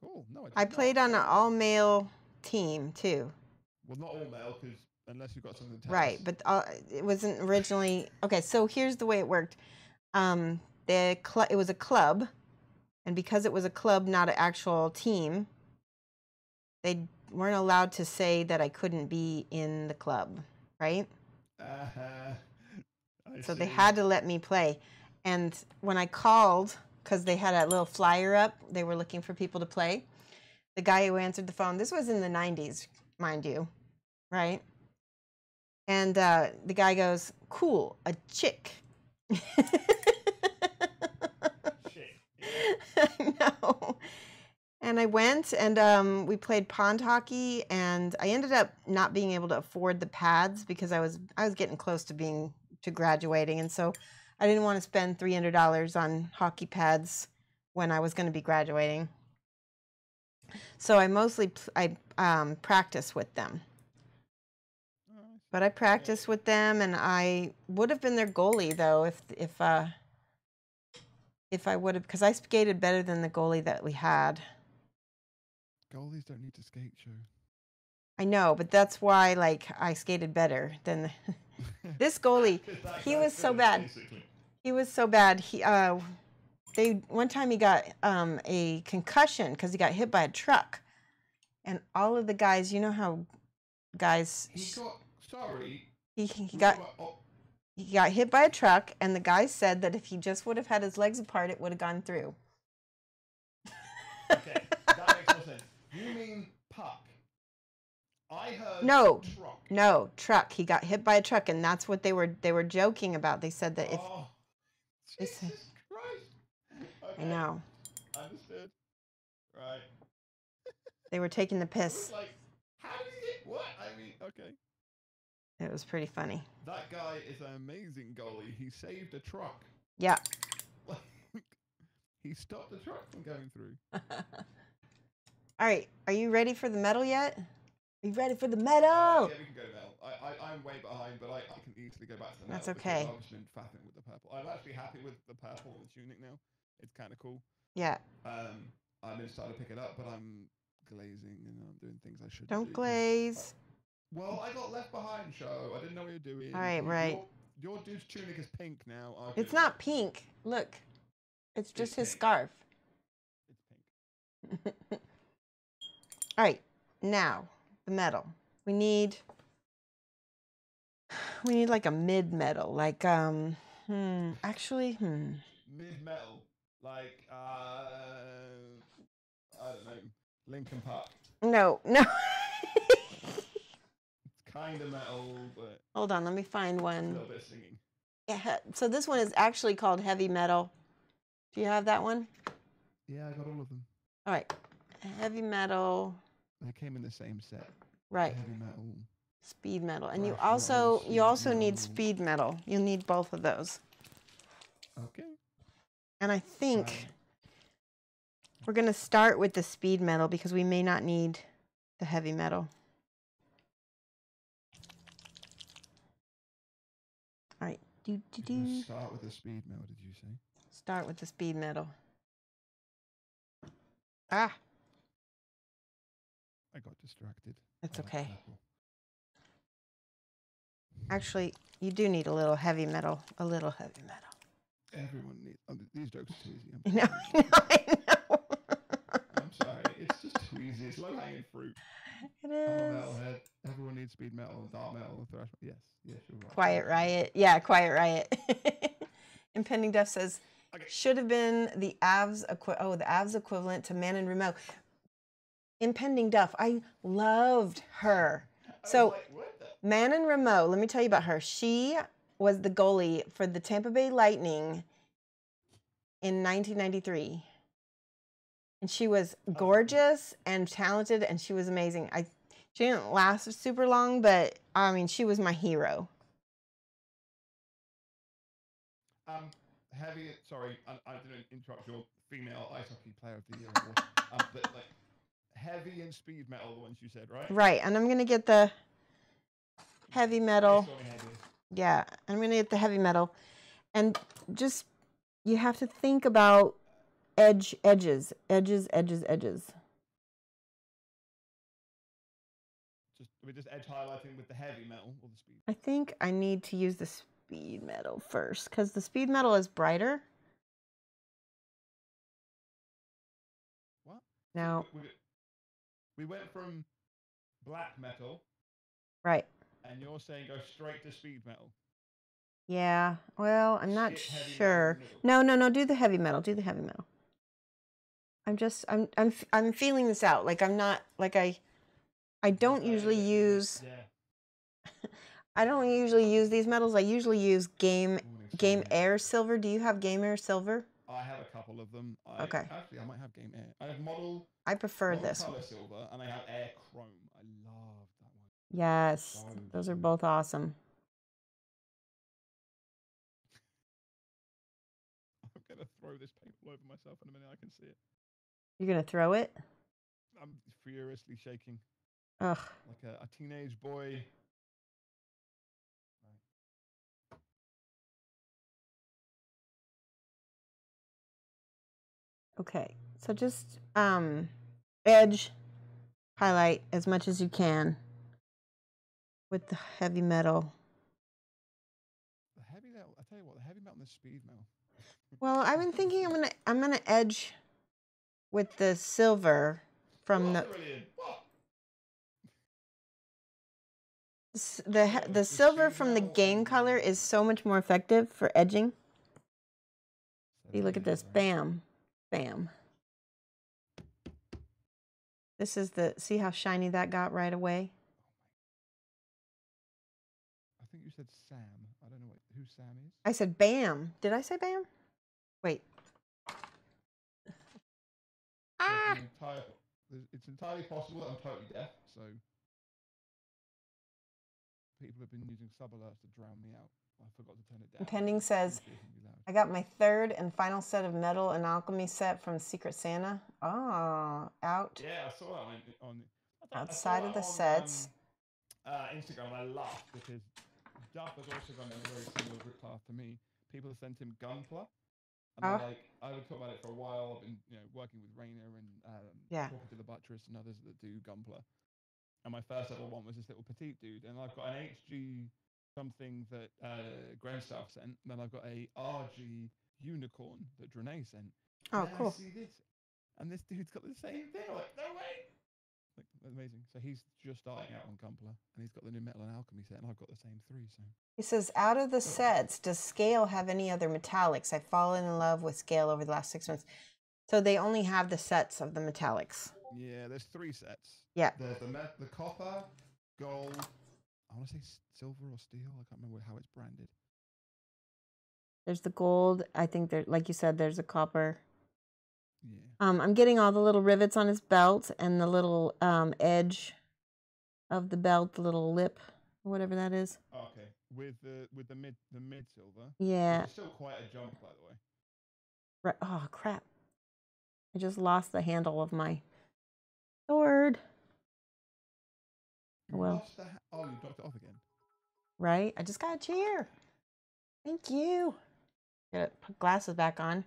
Cool. No, I played on an all-male team too. Well, not all male, because unless you've got something to tell Right, us. but it wasn't originally. Okay, so here's the way it worked. It was a club, and because it was a club, not an actual team, they weren't allowed to say that I couldn't be in the club, right? So they had to let me play. And when I called, because they had a little flyer up, they were looking for people to play. The guy who answered the phone, this was in the 90s, mind you, right? And the guy goes, cool, a chick. I know. And I went, and we played pond hockey, and I ended up not being able to afford the pads because I was getting close to graduating, and so I didn't want to spend $300 on hockey pads when I was going to be graduating. So I mostly practiced with them. But I practiced with them, and I would have been their goalie though if I would have, because I skated better than the goalie that we had. Goalies don't need to skate, Joe. I know, but that's why I skated better than this goalie. He was so bad. Basically. He was so bad. One time he got a concussion because he got hit by a truck, and all of the guys, you know how guys. He got hit by a truck, and the guy said that if he just would have had his legs apart, it would have gone through. Okay, that makes more sense. You mean puck? I heard truck. No, truck. He got hit by a truck, and that's what they were joking about. They said that if. Oh, Jesus Christ! Okay. I know. Understood. Right. They were taking the piss. It was like, how did he get what? I mean, okay. It was pretty funny. That guy is an amazing goalie. He saved a truck. Yeah. He stopped the truck from going through. All right. Are you ready for the medal yet? Are you ready for the medal? Yeah, we can go to medal. I'm way behind, but I can easily go back to the medal. That's okay. I've just been faffing with the purple. I'm actually happy with the purple and the tunic now. It's kind of cool. Yeah. I'm going to start to pick it up, but I'm glazing and I'm doing things I shouldn't Don't do. glaze. Well, I got left behind, show. I didn't know what you were doing. All right, right. Your dude's tunic is pink now. It's not pink. Look. It's just his scarf. It's pink. All right. Now, the medal. We need like a mid medal. Like Mid metal. Like I don't know, Linkin Park. No, no. It's kind of metal, but Hold on, let me find a one. little bit of singing. Yeah, so this one is actually called heavy metal. Do you have that one? Yeah, I got all of them. All right, heavy metal. They came in the same set. Right. Heavy metal. Speed metal, and you Thrash also metal, need speed speed metal. You'll need both of those. Okay. And I think we're gonna start with the speed metal because we may not need the heavy metal. All right. Start with the speed metal, did you say? Start with the speed metal. Ah. I got distracted. It's okay. Actually, you do need a little heavy metal. A little heavy metal. Everyone needs... these jokes are too easy. I know. I'm sorry. It's just too easy. It's low-hanging fruit. It is. I'm a metalhead. Everyone needs speed metal, dark metal, thrash metal. Yes, you're right. Quiet Riot. Yeah, Quiet Riot. Impending Death says, should have been the AVS equivalent to Man in Remote. Impending Duff, I loved her. So, Man in Remote, let me tell you about her. She was the goalie for the Tampa Bay Lightning in 1993. And she was gorgeous and talented, and she was amazing. She didn't last super long, but I mean, she was my hero. Sorry, I didn't interrupt your female ice hockey player of the year award. But like heavy and speed metal, the ones you said, right? Right, and I'm gonna get the heavy metal. Yeah, I'm gonna get the heavy metal, and just you have to think about edges. We're just edge highlighting with the heavy metal or the speed. I think I need to use the speed metal first because the speed metal is brighter. What? Now we went from black metal. Right. And you're saying go straight to speed metal. Yeah. Well, I'm not sure. No. Do the heavy metal. Do the heavy metal. I'm feeling this out. Like I'm not like I don't usually use. I don't usually use these metals. I usually use Game Air Silver. Do you have Game Air Silver? I have a couple of them. Okay. Actually, I might have Game Air. I have Model. I prefer this Color Silver, and I have Air Chrome. I love that one. Yes, those are both awesome. I'm gonna throw this paint all over myself in a minute. I can see it. You're gonna throw it? I'm furiously shaking. Ugh. Like a teenage boy. Okay, so just edge highlight as much as you can with the heavy metal. The heavy metal, I tell you what, the heavy metal and the speed metal. Well, I've been thinking I'm gonna edge with the silver from the silver from the game color is so much more effective for edging. You look at this, bam, bam. This is see how shiny that got right away? I think you said Sam. I don't know who Sam is. I said bam. Did I say bam? Wait. Ah! It's entirely possible that I'm totally deaf, so people have been using sub alerts to drown me out. I forgot to turn it down. Impending says, I got my third and final set of metal and alchemy set from Secret Santa. Oh, out. Yeah, I saw that on outside of the sets. Instagram. I laughed because Duff has also gone in a very similar route path to me. People sent him Gunpla. And I would talk about it for a while. I've been working with Rainer and talking to the Buttress and others that do Gunpla. And my first ever one was this little petite dude. And I've got an HG something that Grenstaff sent. And then I've got a RG unicorn that Drenay sent. Oh, cool. I see this. And this dude's got the same thing. I'm like, no way. Like, amazing. So he's just starting out on Gunpla. And he's got the new metal and alchemy set. And I've got the same three. So he says, out of the sets, does Scale have any other metallics? I've fallen in love with Scale over the last 6 months. So they only have the sets of the metallics. Yeah, there's 3 sets. Yeah. There's the copper, gold, I want to say silver or steel. I can't remember how it's branded. There's the gold. I think there, like you said, there's a copper. Yeah. I'm getting all the little rivets on his belt and the little edge of the belt, the little lip, whatever that is. Okay. With the mid silver. Yeah. Which is still quite a jump, by the way. Right. Oh crap! I just lost the handle of my sword. You Well. lost the oh, you dropped it off again. Right. I just got a chair. Thank you. Gotta put glasses back on.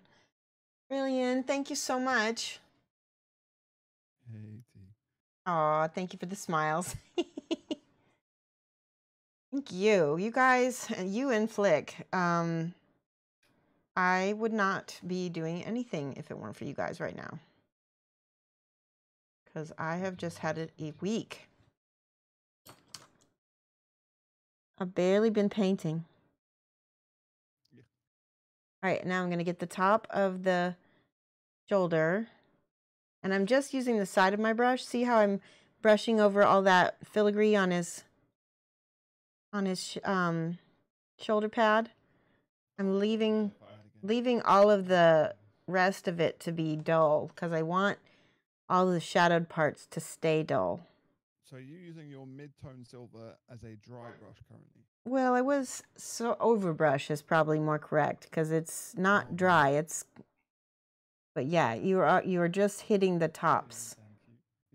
Brilliant. Thank you so much. Hey, T. Aw, thank you for the smiles. Thank you. You guys, you and Flick. I would not be doing anything if it weren't for you guys right now. Because I have just had it a week. I've barely been painting. Yeah. All right, now I'm going to get the top of the shoulder. And I'm just using the side of my brush. See how I'm brushing over all that filigree on his shoulder pad? I'm leaving all of the rest of it to be dull because I want all the shadowed parts to stay dull. So you're using your mid-tone silver as a dry brush currently? Well, overbrush is probably more correct because it's not dry. It's, but yeah, you are just hitting the tops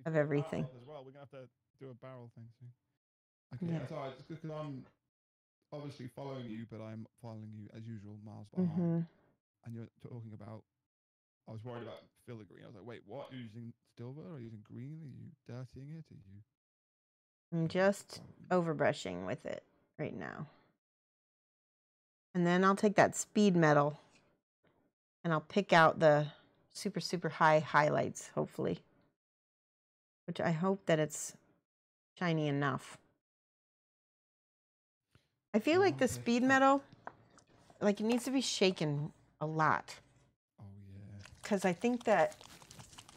of everything. As well, we're gonna have to do a barrel thing soon. Okay, Yeah. that's alright. It's because I'm obviously following you, but I'm following you as usual, miles behind. And you're talking about. I was worried about filigree. I was like, wait, what? You're using silver? Are you using green? Are you dirtying it? Are you? I'm just overbrushing with it right now. And then I'll take that speed metal and I'll pick out the super, super high highlights, hopefully. Which I hope that it's shiny enough. I feel like the speed metal, like it needs to be shaken a lot. Oh, yeah. Because I think that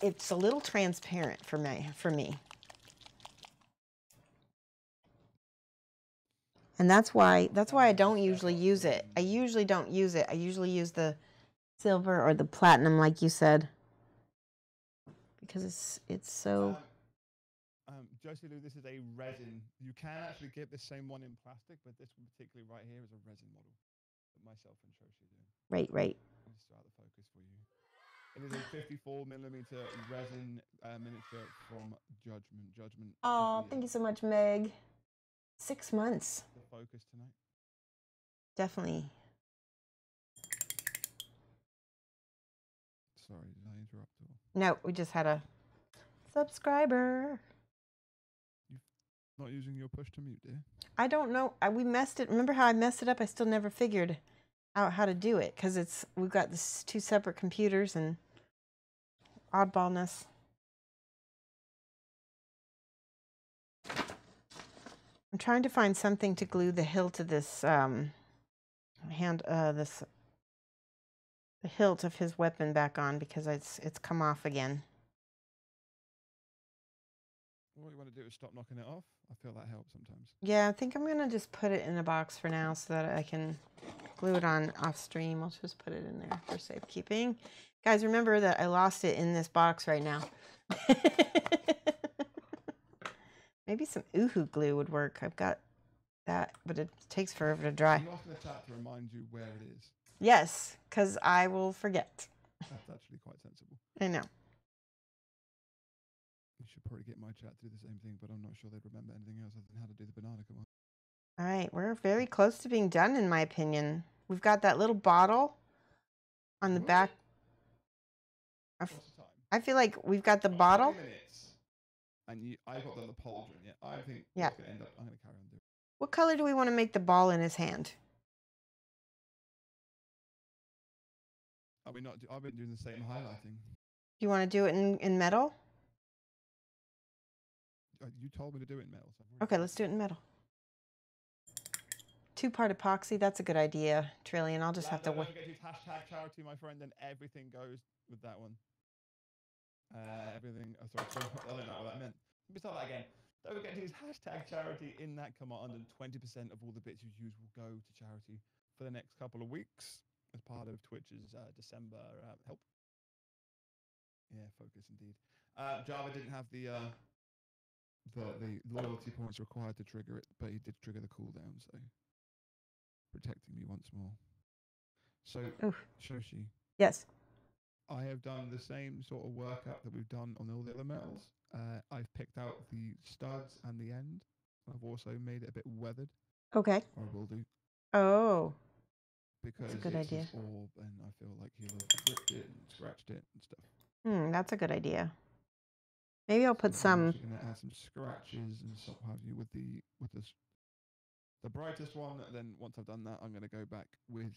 it's a little transparent for me. And that's why I don't usually use it. I usually don't use it. I usually use the silver or the platinum, like you said, because it's so. Josie Lou, this is a resin. You can actually get the same one in plastic, but this one particularly right here is a resin model that myself and Shoshie do. Right. Let me start the focus for you. It is a 54mm resin miniature from Judgement. Oh, thank you so much, Meg. 6 months. The focus tonight. Definitely. Sorry, did I interrupt? No, we just had a subscriber. You're not using your push to mute, dear? I don't know. We messed it. Remember how I messed it up? I still never figured out how to do it because we've got this 2 separate computers and oddballness. I'm trying to find something to glue the hilt of this the hilt of his weapon back on because it's come off again. What you want to do is stop knocking it off. I feel that helps sometimes. Yeah, I think I'm gonna just put it in a box for now so that I can glue it on off stream. I'll just put it in there for safekeeping. Guys, remember that I lost it in this box right now. Maybe some Uhu glue would work. I've got that, but it takes forever to dry. You asked in the chat to remind you where it is. Yes, because I will forget. That's actually quite sensible. I know. You should probably get my chat to do the same thing, but I'm not sure they'd remember anything else other than how to do the banana command. All right, we're very close to being done, in my opinion. We've got that little bottle on the back. I feel like we've got the bottle. 20 minutes, and I got the pauldron. Yeah, I think yeah. It's gonna end up. I'm going to carry on doing. What color do we want to make the ball in his hand? Are we not? I've been doing the same highlighting. Do you want to do it in metal? You told me to do it in metal. So okay, let's do it in metal. 2-part epoxy. That's a good idea, Trillian. I'll just have to wait. Don't forget to use hashtag charity, my friend, and everything goes with that one. Everything. Oh, sorry, I don't know what that meant. Let me start that again. Don't forget to use #charity in that command, and 20% of all the bits you use will go to charity for the next couple of weeks as part of Twitch's December help. Yeah, focus indeed. Java didn't have the loyalty points required to trigger it, but he did trigger the cooldown, so protecting me once more. So, Oof. Shoshie. Yes. I have done the same sort of workup that we've done on all the other metals. I've picked out the studs and the end. I've also made it a bit weathered. Okay. Or will do. Oh. Because that's a good it's idea. his orb, and I feel like he'll have ripped it and scratched it and stuff. That's a good idea. Maybe I'll put so some. I'm actually going to add some scratches and stuff have you with the brightest one. Then once I've done that, I'm going to go back with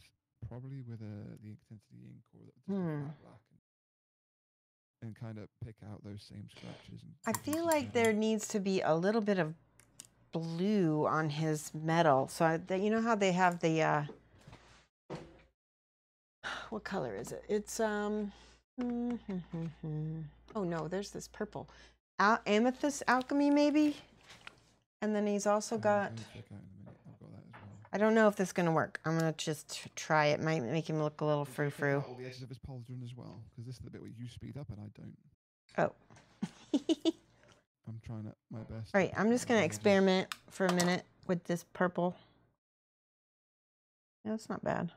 probably with the intensity ink or just a flat black and kind of pick out those same scratches. And I feel like there needs to be a little bit of blue on his metal. So you know how they have the what color is it? It's oh no, there's this purple. Amethyst alchemy maybe? And then he's also got, check out in a minute. I've got that as well. I don't know if this is going to work. I'm going to just try it. Might make him look a little frou-frou. All the edges of his pauldron as well, because this is the bit where you speed up and I don't. Oh. I'm trying my best. All right, I'm just going to experiment for a minute with this purple. Yeah, that's not bad.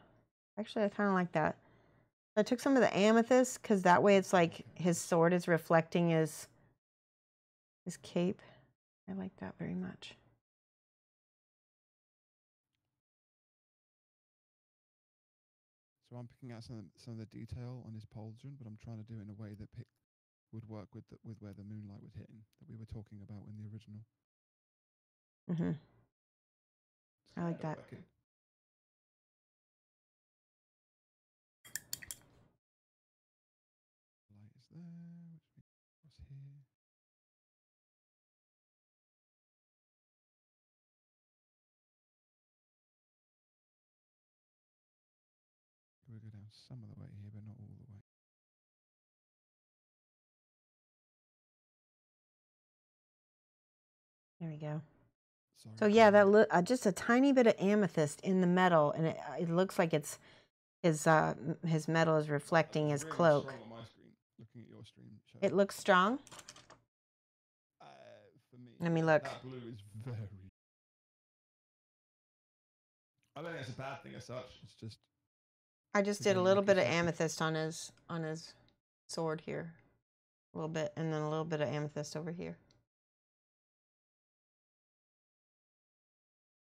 Actually, I kind of like that. I took some of the amethyst because that way it's like his sword is reflecting his cape. I like that very much. So I'm picking out some of the detail on his pauldron, but I'm trying to do it in a way that would work with where the moonlight was hitting that we were talking about in the original. I like that. Working. Light is there, which means what's here. We'll go down some of the way here, but not all the way. There we go. Sorry, so yeah, that just a tiny bit of amethyst in the metal, and it looks like it's his metal is reflecting his really cloak. Strong on my screen. Looking at your stream. It looks strong. For me, Let me look. That blue is very. I don't think it's a bad thing as such. It's just. I just did a little bit of amethyst on his sword here, a little bit, and then a little bit of amethyst over here.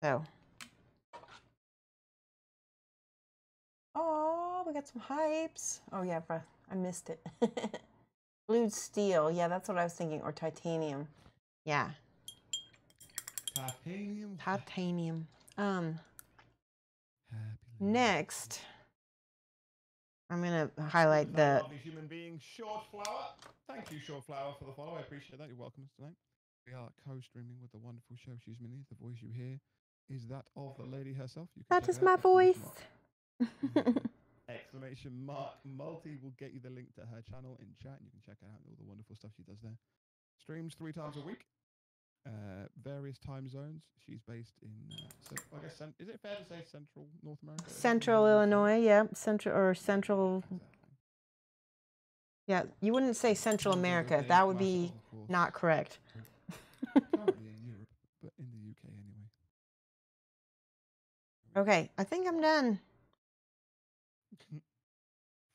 So. Oh, we got some hypes. Oh yeah, I missed it. Blued steel. Yeah, that's what I was thinking. Or titanium. Yeah. Titanium. Titanium. Next, I'm gonna highlight the lovely human being, Short Flower. Thank you, Short Flower, for the follow. I appreciate that. You're welcome tonight. We are co-streaming with the wonderful Shoshie's Mini. The voice you hear is that of the lady herself. You can that is my voice. Exclamation mark multi will get you the link to her channel in chat, and you can check out all the wonderful stuff she does there. Streams 3 times a week, various time zones. She's based in I guess is it fair to say Central North America? Central Illinois, yeah, Central. Yeah, you wouldn't say Central America. That would be not correct. Currently in Europe, but in the UK anyway. Okay, I think I'm done.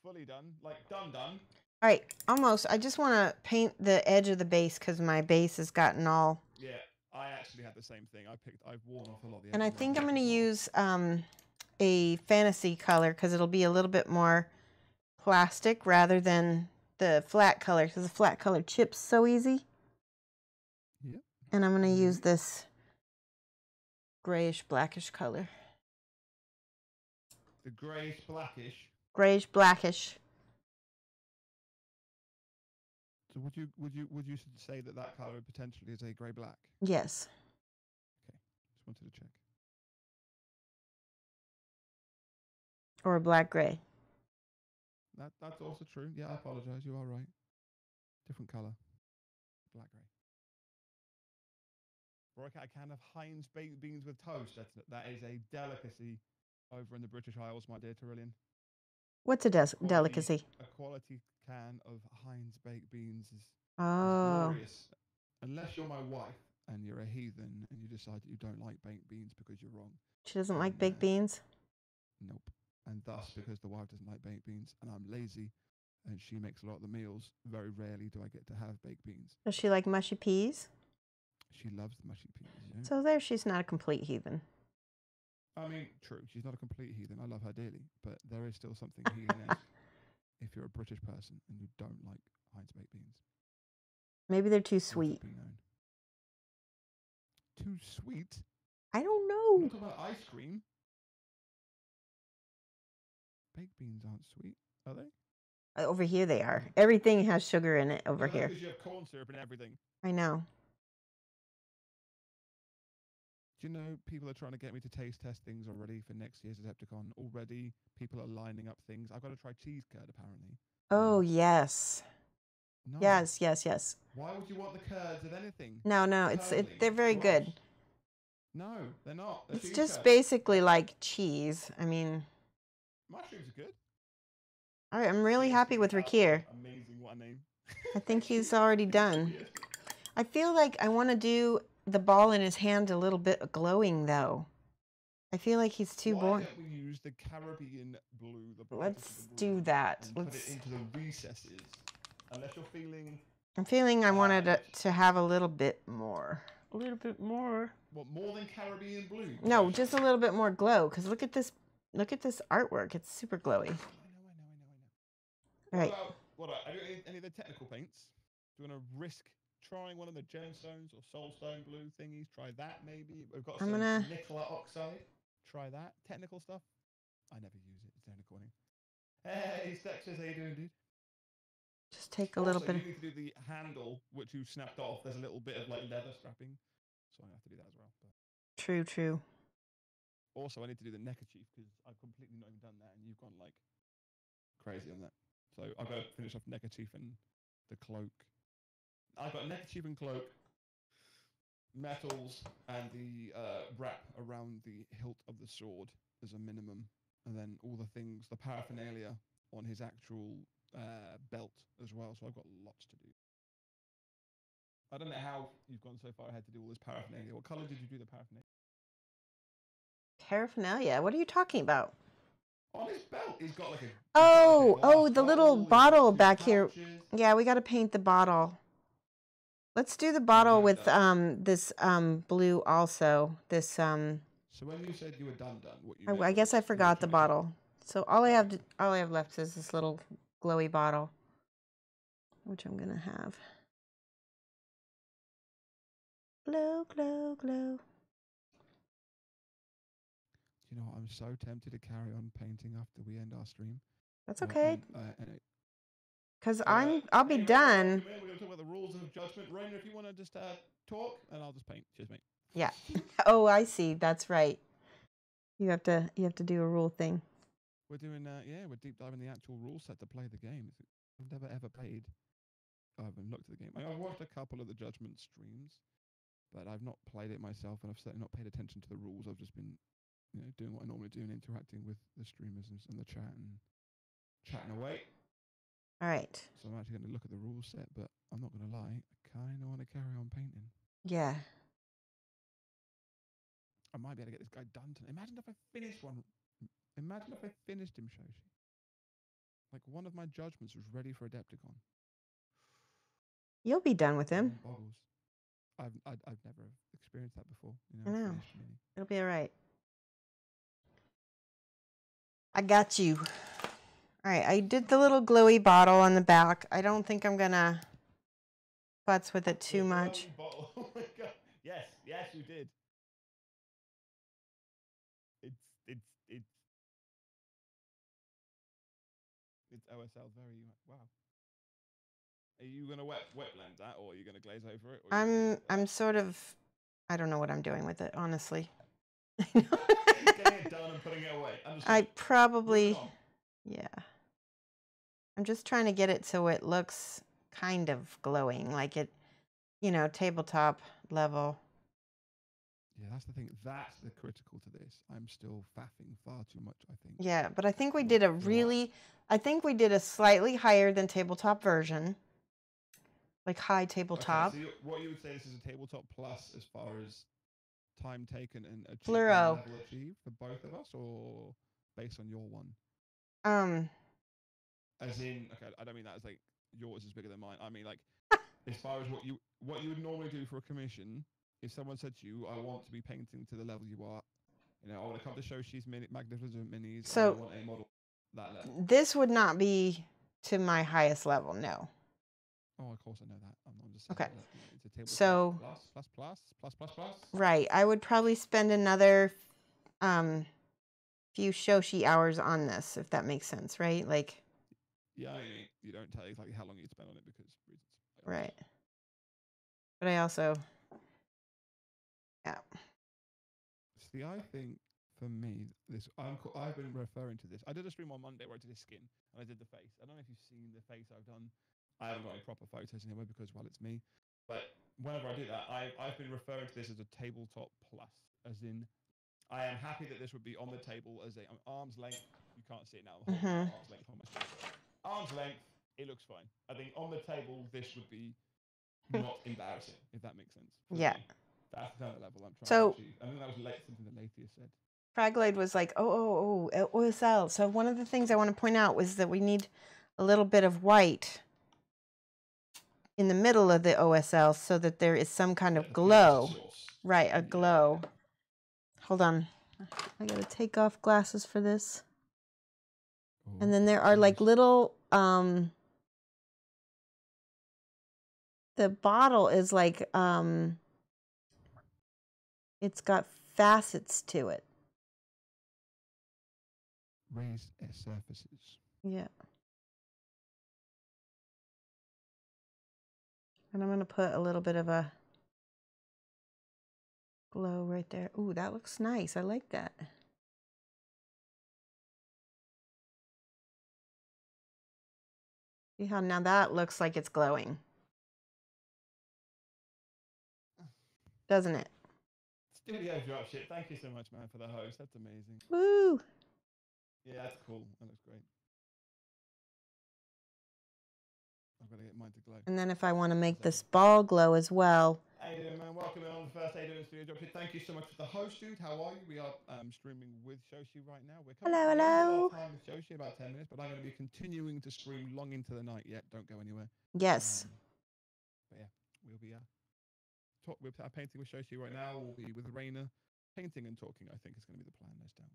Fully done, like done. All right, almost. I just want to paint the edge of the base because my base has gotten all. Yeah, I actually had the same thing. I've worn off a lot of the. And I think I'm going to use a fantasy color because it'll be a little bit more plastic rather than the flat color because the flat color chips so easy. Yeah. And I'm going to use this grayish blackish color. The grayish blackish. Grayish blackish. So would you say that color potentially is a grey black? Yes. Okay, just wanted to check. Or a black gray. That's also true. Yeah, I apologize. You are right. different colour. Black grey. Or a can of Heinz baked beans with toast. That is a delicacy over in the British Isles, my dear Tyrillian. What's a delicacy? A quality can of Heinz baked beans is Oh. glorious. Unless you're my wife and you're a heathen and you decide that you don't like baked beans because you're wrong. She doesn't like baked beans? Nope. And thus, because the wife doesn't like baked beans and I'm lazy and she makes a lot of the meals, very rarely do I get to have baked beans. Does she like mushy peas? She loves the mushy peas, yeah. So there, she's not a complete heathen. I mean, true, she's not a complete heathen. I love her dearly, but there is still something heathen-esque if you're a British person and you don't like Heinz baked beans. Maybe they're too sweet. Too sweet? I don't know. You're talking about ice cream. Baked beans aren't sweet, are they? Over here they are. Everything has sugar in it over here. Because you have corn syrup and everything. I know. Do you know people are trying to get me to taste test things already for next year's Adepticon? Already, people are lining up things. I've got to try cheese curd, apparently. Oh, yes. No. Yes. Why would you want the curds of anything? No, they're very good. No, they're not. It's just basically like cheese. I mean, mushrooms are good. All right, I'm really happy with Rakkir. Amazing, what a name. I think he's already done. I feel like I want to do the ball in his hand a little bit glowing, though. I feel like he's too boring. Why don't we use the Caribbean blue? Let's do that. Put it into the recesses. Unless you're feeling... I'm feeling I wanted it to have a little bit more. A little bit more. What, more than Caribbean blue? No, just a little bit more glow. Because look at this artwork. It's super glowy. I know. All right. What about any of the technical paints? Do you want to risk trying one of the gemstones or soulstone blue thingies? Try that maybe. We've got some nickel oxide. Try that. Technical stuff. I never use it. It's technical. Hey, Stexers, how you doing, dude? Just take a little bit. You need to do the handle, which you snapped off. There's a little bit of like leather strapping, so I have to do that as well. But... True. Also, I need to do the neckerchief because I've completely not even done that, and you've gone like crazy on that. So I've got to finish off neckerchief and the cloak. I've got neckerchief and cloak, metals, and the wrap around the hilt of the sword as a minimum, and then all the things, the paraphernalia on his actual belt as well. So I've got lots to do. I don't know how you've gone so far ahead to do all this paraphernalia. What color did you do the paraphernalia? Paraphernalia? What are you talking about? On his belt, he's got like a... Oh, the little bottle back here. Yeah, we got to paint the bottle. Let's do the bottle with this blue also. This So when you said you were done, what you I guess I forgot the bottle. So all I have left is this little glowy bottle, which I'm gonna have. Glow, glow, glow. You know what? I'm so tempted to carry on painting after we end our stream. That's okay. Because I'll be Rainer, done. We're going to talk about the rules of Judgement. Rainer, if you want to just talk, and I'll just paint. Cheers, mate. Yeah. Oh, I see. That's right. You have to do a rule thing. We're doing we're deep diving the actual rule set to play the game. I've never ever played. I haven't looked at the game. I've watched a couple of the Judgement streams, but I've not played it myself, and I've certainly not paid attention to the rules. I've just been, doing what I normally do and interacting with the streamers and the chat and chatting away. All right. So I'm actually going to look at the rule set, but I'm not going to lie, I kind of want to carry on painting. Yeah. I might be able to get this guy done tonight. Imagine if I finished one. Imagine if I finished him, Shoshie. Like one of my judgments was ready for Adepticon. You'll be done with him. Boggles. I've never experienced that before. I know. It'll be all right. I got you. All right, I did the little glowy bottle on the back. I don't think I'm gonna futz with it too much. Oh my god! Yes, you did. It's OSL very wow. Are you gonna wet blend that, or are you gonna glaze over it? I'm sort of, I don't know what I'm doing with it, honestly. Getting it done and putting it away. I probably, yeah. I'm just trying to get it so it looks kind of glowing, like it, you know, tabletop level. Yeah, that's the thing. That's the critical to this. I'm still faffing far too much, I think. Yeah, but I think we did a really, I think we did a slightly higher than tabletop version. Like high tabletop. Okay, so what you would say this is a tabletop plus as far as time taken and Fluoro. level achieved for both of us, or based on your one? As in, okay, I don't mean that as like yours is bigger than mine. I mean like as far as what you would normally do for a commission. If someone said to you, "I want to be painting to the level you are," you know, I want to come to Shoshie's magnificent minis. So and I want a model that level. This would not be to my highest level, no. Oh, of course I know that. I'm just saying. Okay. That, you know, it's a tabletop So plus. Right, I would probably spend another few Shoshie hours on this, if that makes sense, right? Like. Yeah, I mean, you don't tell exactly how long you spend on it because reasons. Right. But I also, yeah. See, I think for me, I've been referring to this. I did a stream on Monday where I did his skin and I did the face. I don't know if you've seen the face I've done. I haven't got any proper photos anyway because, well, it's me. But whenever I do that, I've been referring to this as a tabletop plus, as in I am happy that this would be on the table as a arm's length. You can't see it now. I'm holding arm's length on my screen. Arm's length, it looks fine. I think on the table, this would be not embarrassing, if that makes sense. Yeah. Me. That's the level I'm trying to achieve. I think that was something that Lathia said. Fraglade was like, OSL. So one of the things I want to point out was that we need a little bit of white in the middle of the OSL so that there is some kind of glow. Right, a glow. Hold on. I got to take off glasses for this. And then there are like little, the bottle is like, it's got facets to it. Raised surfaces. Yeah. And I'm going to put a little bit of a glow right there. Ooh, that looks nice. I like that. See how now that looks like it's glowing. Doesn't it? Studio drop shit. Thank you so much, man, for the host. That's amazing. Woo! Yeah, that's cool. That looks great. I've got to get mine to glow. And then if I want to make this ball glow as well. Hey, dude, man. Welcome on the first Aiden Studio Drop Shit. Thank you so much for the host, dude. How are you? We are streaming with Shoshie right now. We're coming to the end of our time with Shoshie, about 10 minutes, but I'm going to be continuing to stream long into the night yet. Don't go anywhere. Yes. But yeah, we'll be we're painting with Shoshie right now. We'll be with Raina painting and talking. I think is going to be the plan. Nice down.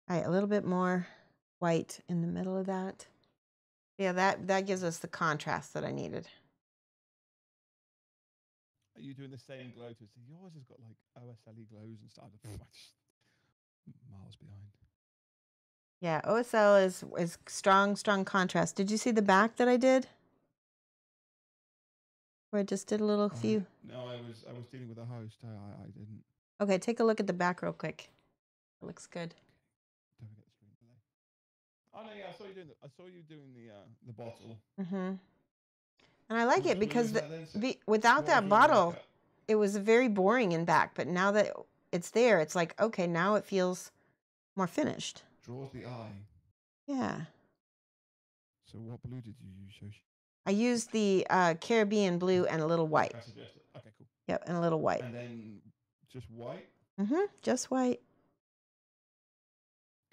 All right, a little bit more white in the middle of that. Yeah, that gives us the contrast that I needed. Are you doing the same glow to it? So yours has got like OSLE glows and stuff. Miles behind. Yeah, OSL is strong contrast. Did you see the back that I did? Where I just did a little few. No, I was dealing with a host. I didn't. Okay, take a look at the back real quick. It looks good. Don't forget the screen delay. Oh no, yeah, I saw you doing the bottle. Mhm. And I like it because without that bottle, it was very boring in back. But now that it's there, it's like, okay, now it feels more finished. Draws the eye. Yeah. So what blue did you use, Shoshie? I used the Caribbean blue and a little white. Okay, cool. Yep, and a little white. And then just white? Mm-hmm, just white.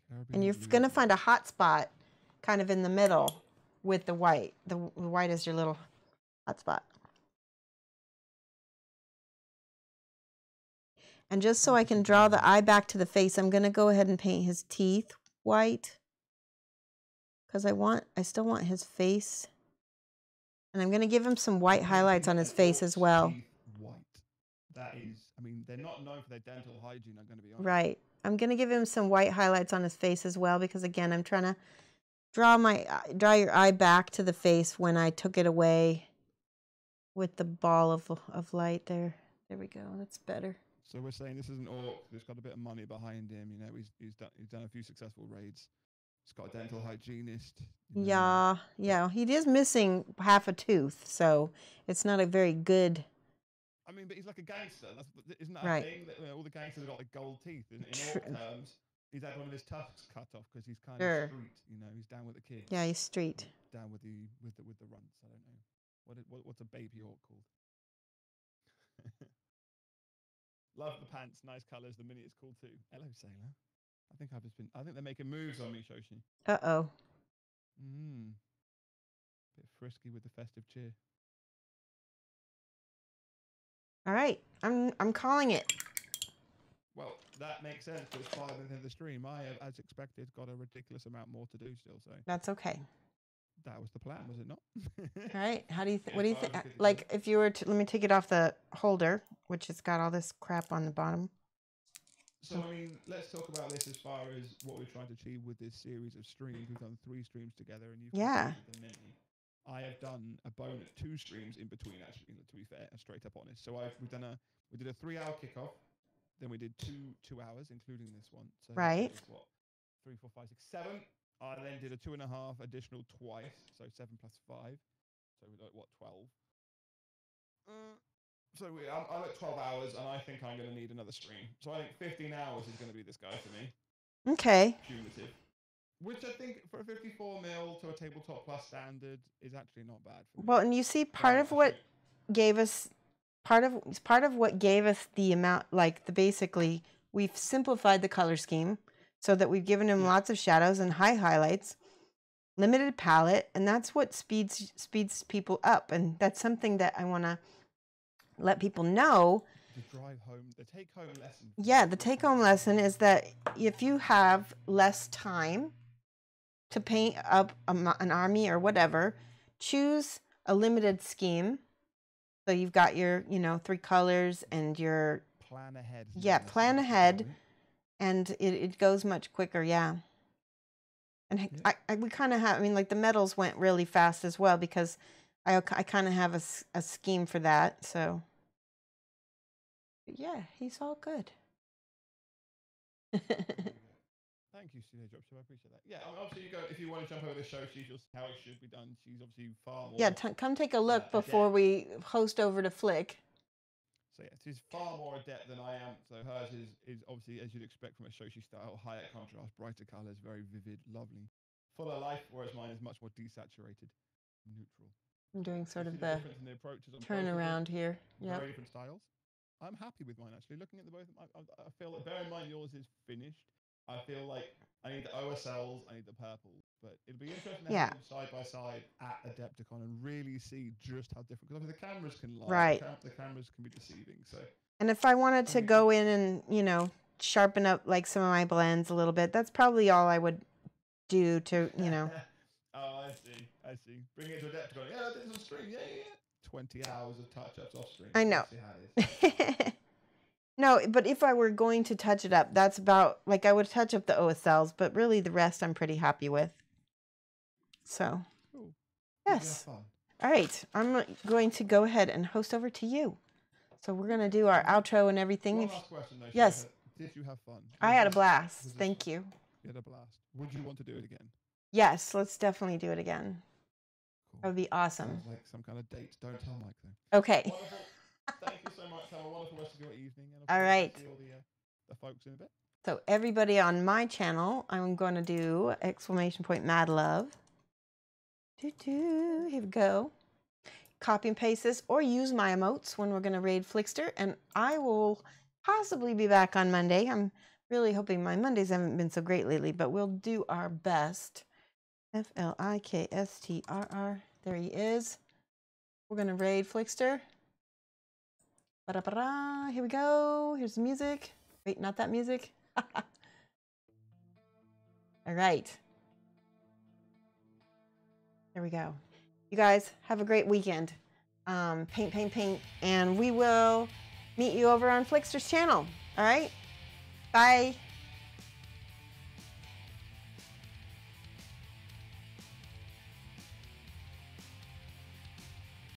Caribbean and you're going to find a hot spot kind of in the middle with the white. The white is your little hot spot. And just so I can draw the eye back to the face, I'm going to go ahead and paint his teeth white. Because I still want his face. And I'm going to give him some white highlights on his face as well. White. That is, I mean, they're not known for their dental hygiene, I'm going to be honest. Right. I'm going to give him some white highlights on his face as well, because again, I'm trying to draw your eye back to the face when I took it away with the ball of light there. There we go. That's better. So we're saying this is an orc that's got a bit of money behind him. You know, he's done a few successful raids. It's got a dental hygienist. Yeah, yeah. He is missing half a tooth, so it's not a very good. I mean, but he's like a gangster. Isn't that Right. a thing? That, all the gangsters have got like gold teeth. In all terms, he's had one of his tusks cut off because he's kind of street. He's down with the kids. Yeah, he's street. Down with the runts. I don't know. What's a baby hawk called? Love the pants, nice colours. The mini is cool too. Hello, sailor. I think they're making moves on me, Shoshie. Uh-oh. Bit frisky with the festive cheer. All right, I'm calling it. Well, that makes sense because 5 minutes into the stream, I have, as expected, got a ridiculous amount more to do still. So that's okay. That was the plan, was it not? All right. How do you what do you think? Like, if you were to, let me take it off the holder, which has got all this crap on the bottom. So, I mean, let's talk about this as far as what we're trying to achieve with this series of streams. We've done 3 streams together, and you've completed the mini. I have done a bonus 2 streams in between, actually, to be fair and straight up honest. So we did a 3-hour kickoff, then we did 2 hours, including this one. So right. That was, what, 3, 4, 5, 6, 7. I then did a 2.5 additional twice, so 7 plus 5. So what, 12? So I'm at 12 hours, and I think I'm going to need another stream. So I think 15 hours is going to be this guy for me. Okay. Cumulative. Which I think for a 54 mil to a tabletop plus standard is actually not bad for me. Well, and you see, part of what gave us, part of what gave us the amount, like basically, we've simplified the color scheme so that we've given him lots of shadows and high highlights, limited palette, and that's what speeds people up, and that's something that I want to let people know. The drive home, the take-home lesson. Yeah, the take-home lesson is that if you have less time to paint up an army or whatever, choose a limited scheme. So you've got your, 3 colors and your... Plan ahead. Yeah, plan ahead. And it goes much quicker, yeah. And we kind of have, like the metals went really fast as well because I kind of have a scheme for that, so... But yeah, he's all good. Thank you, Studio Dropship. I appreciate that. Yeah, obviously, if you want to jump over the Shoshie, you'll see how it should be done. She's obviously far more... Yeah, come take a look before we host over to Flick. So yeah, she's far more adept than I am. So hers is obviously, as you'd expect from a Shoshie style, higher contrast, brighter colours, very vivid, lovely, full of life, whereas mine is much more desaturated, neutral. I'm doing sort of the the approaches on turnaround here. Yeah. Very different styles. I'm happy with mine, actually. Looking at the both, I feel that, bear in mind yours is finished. I feel like I need the OSLs, I need the purples, but it'll be interesting to have them side by side at Adepticon and really see just how different, because the cameras can lie, right. The cameras can be deceiving. So, and if I wanted to go in and sharpen up like some of my blends a little bit, that's probably all I would do to Oh, I see. Bring it to Adepticon. Yeah, this is a stream. Yeah. 20 hours of touch-ups off stream. I know. No, but if I were going to touch it up, that's about, like, I would touch up the OSLs, but really the rest I'm pretty happy with. So, cool. Yes. All right, I'm going to go ahead and host over to you. So we're going to do our outro and everything. One last question, though. Yes. Did you have fun? I had a blast. Thank you. You had a blast. Would you want to do it again? Yes, let's definitely do it again. Cool. That would be awesome. Sounds like some kind of date. Don't tell Mike, though. Okay. Wonderful. Thank you so much. Have a wonderful rest of your evening. And all right. See all the folks in a bit. So everybody on my channel, I'm going to do !mad love. Here we go. Copy and paste this or use my emotes when we're going to raid Flikster. And I will possibly be back on Monday. I'm really hoping my Mondays haven't been so great lately, but we'll do our best. FlikstRR. There he is. We're going to raid Flikster. Ba-da-ba-da. Here we go. Here's the music. Wait, not that music. All right. There we go. You guys have a great weekend. Paint. And we will meet you over on Flikster's channel. All right? Bye.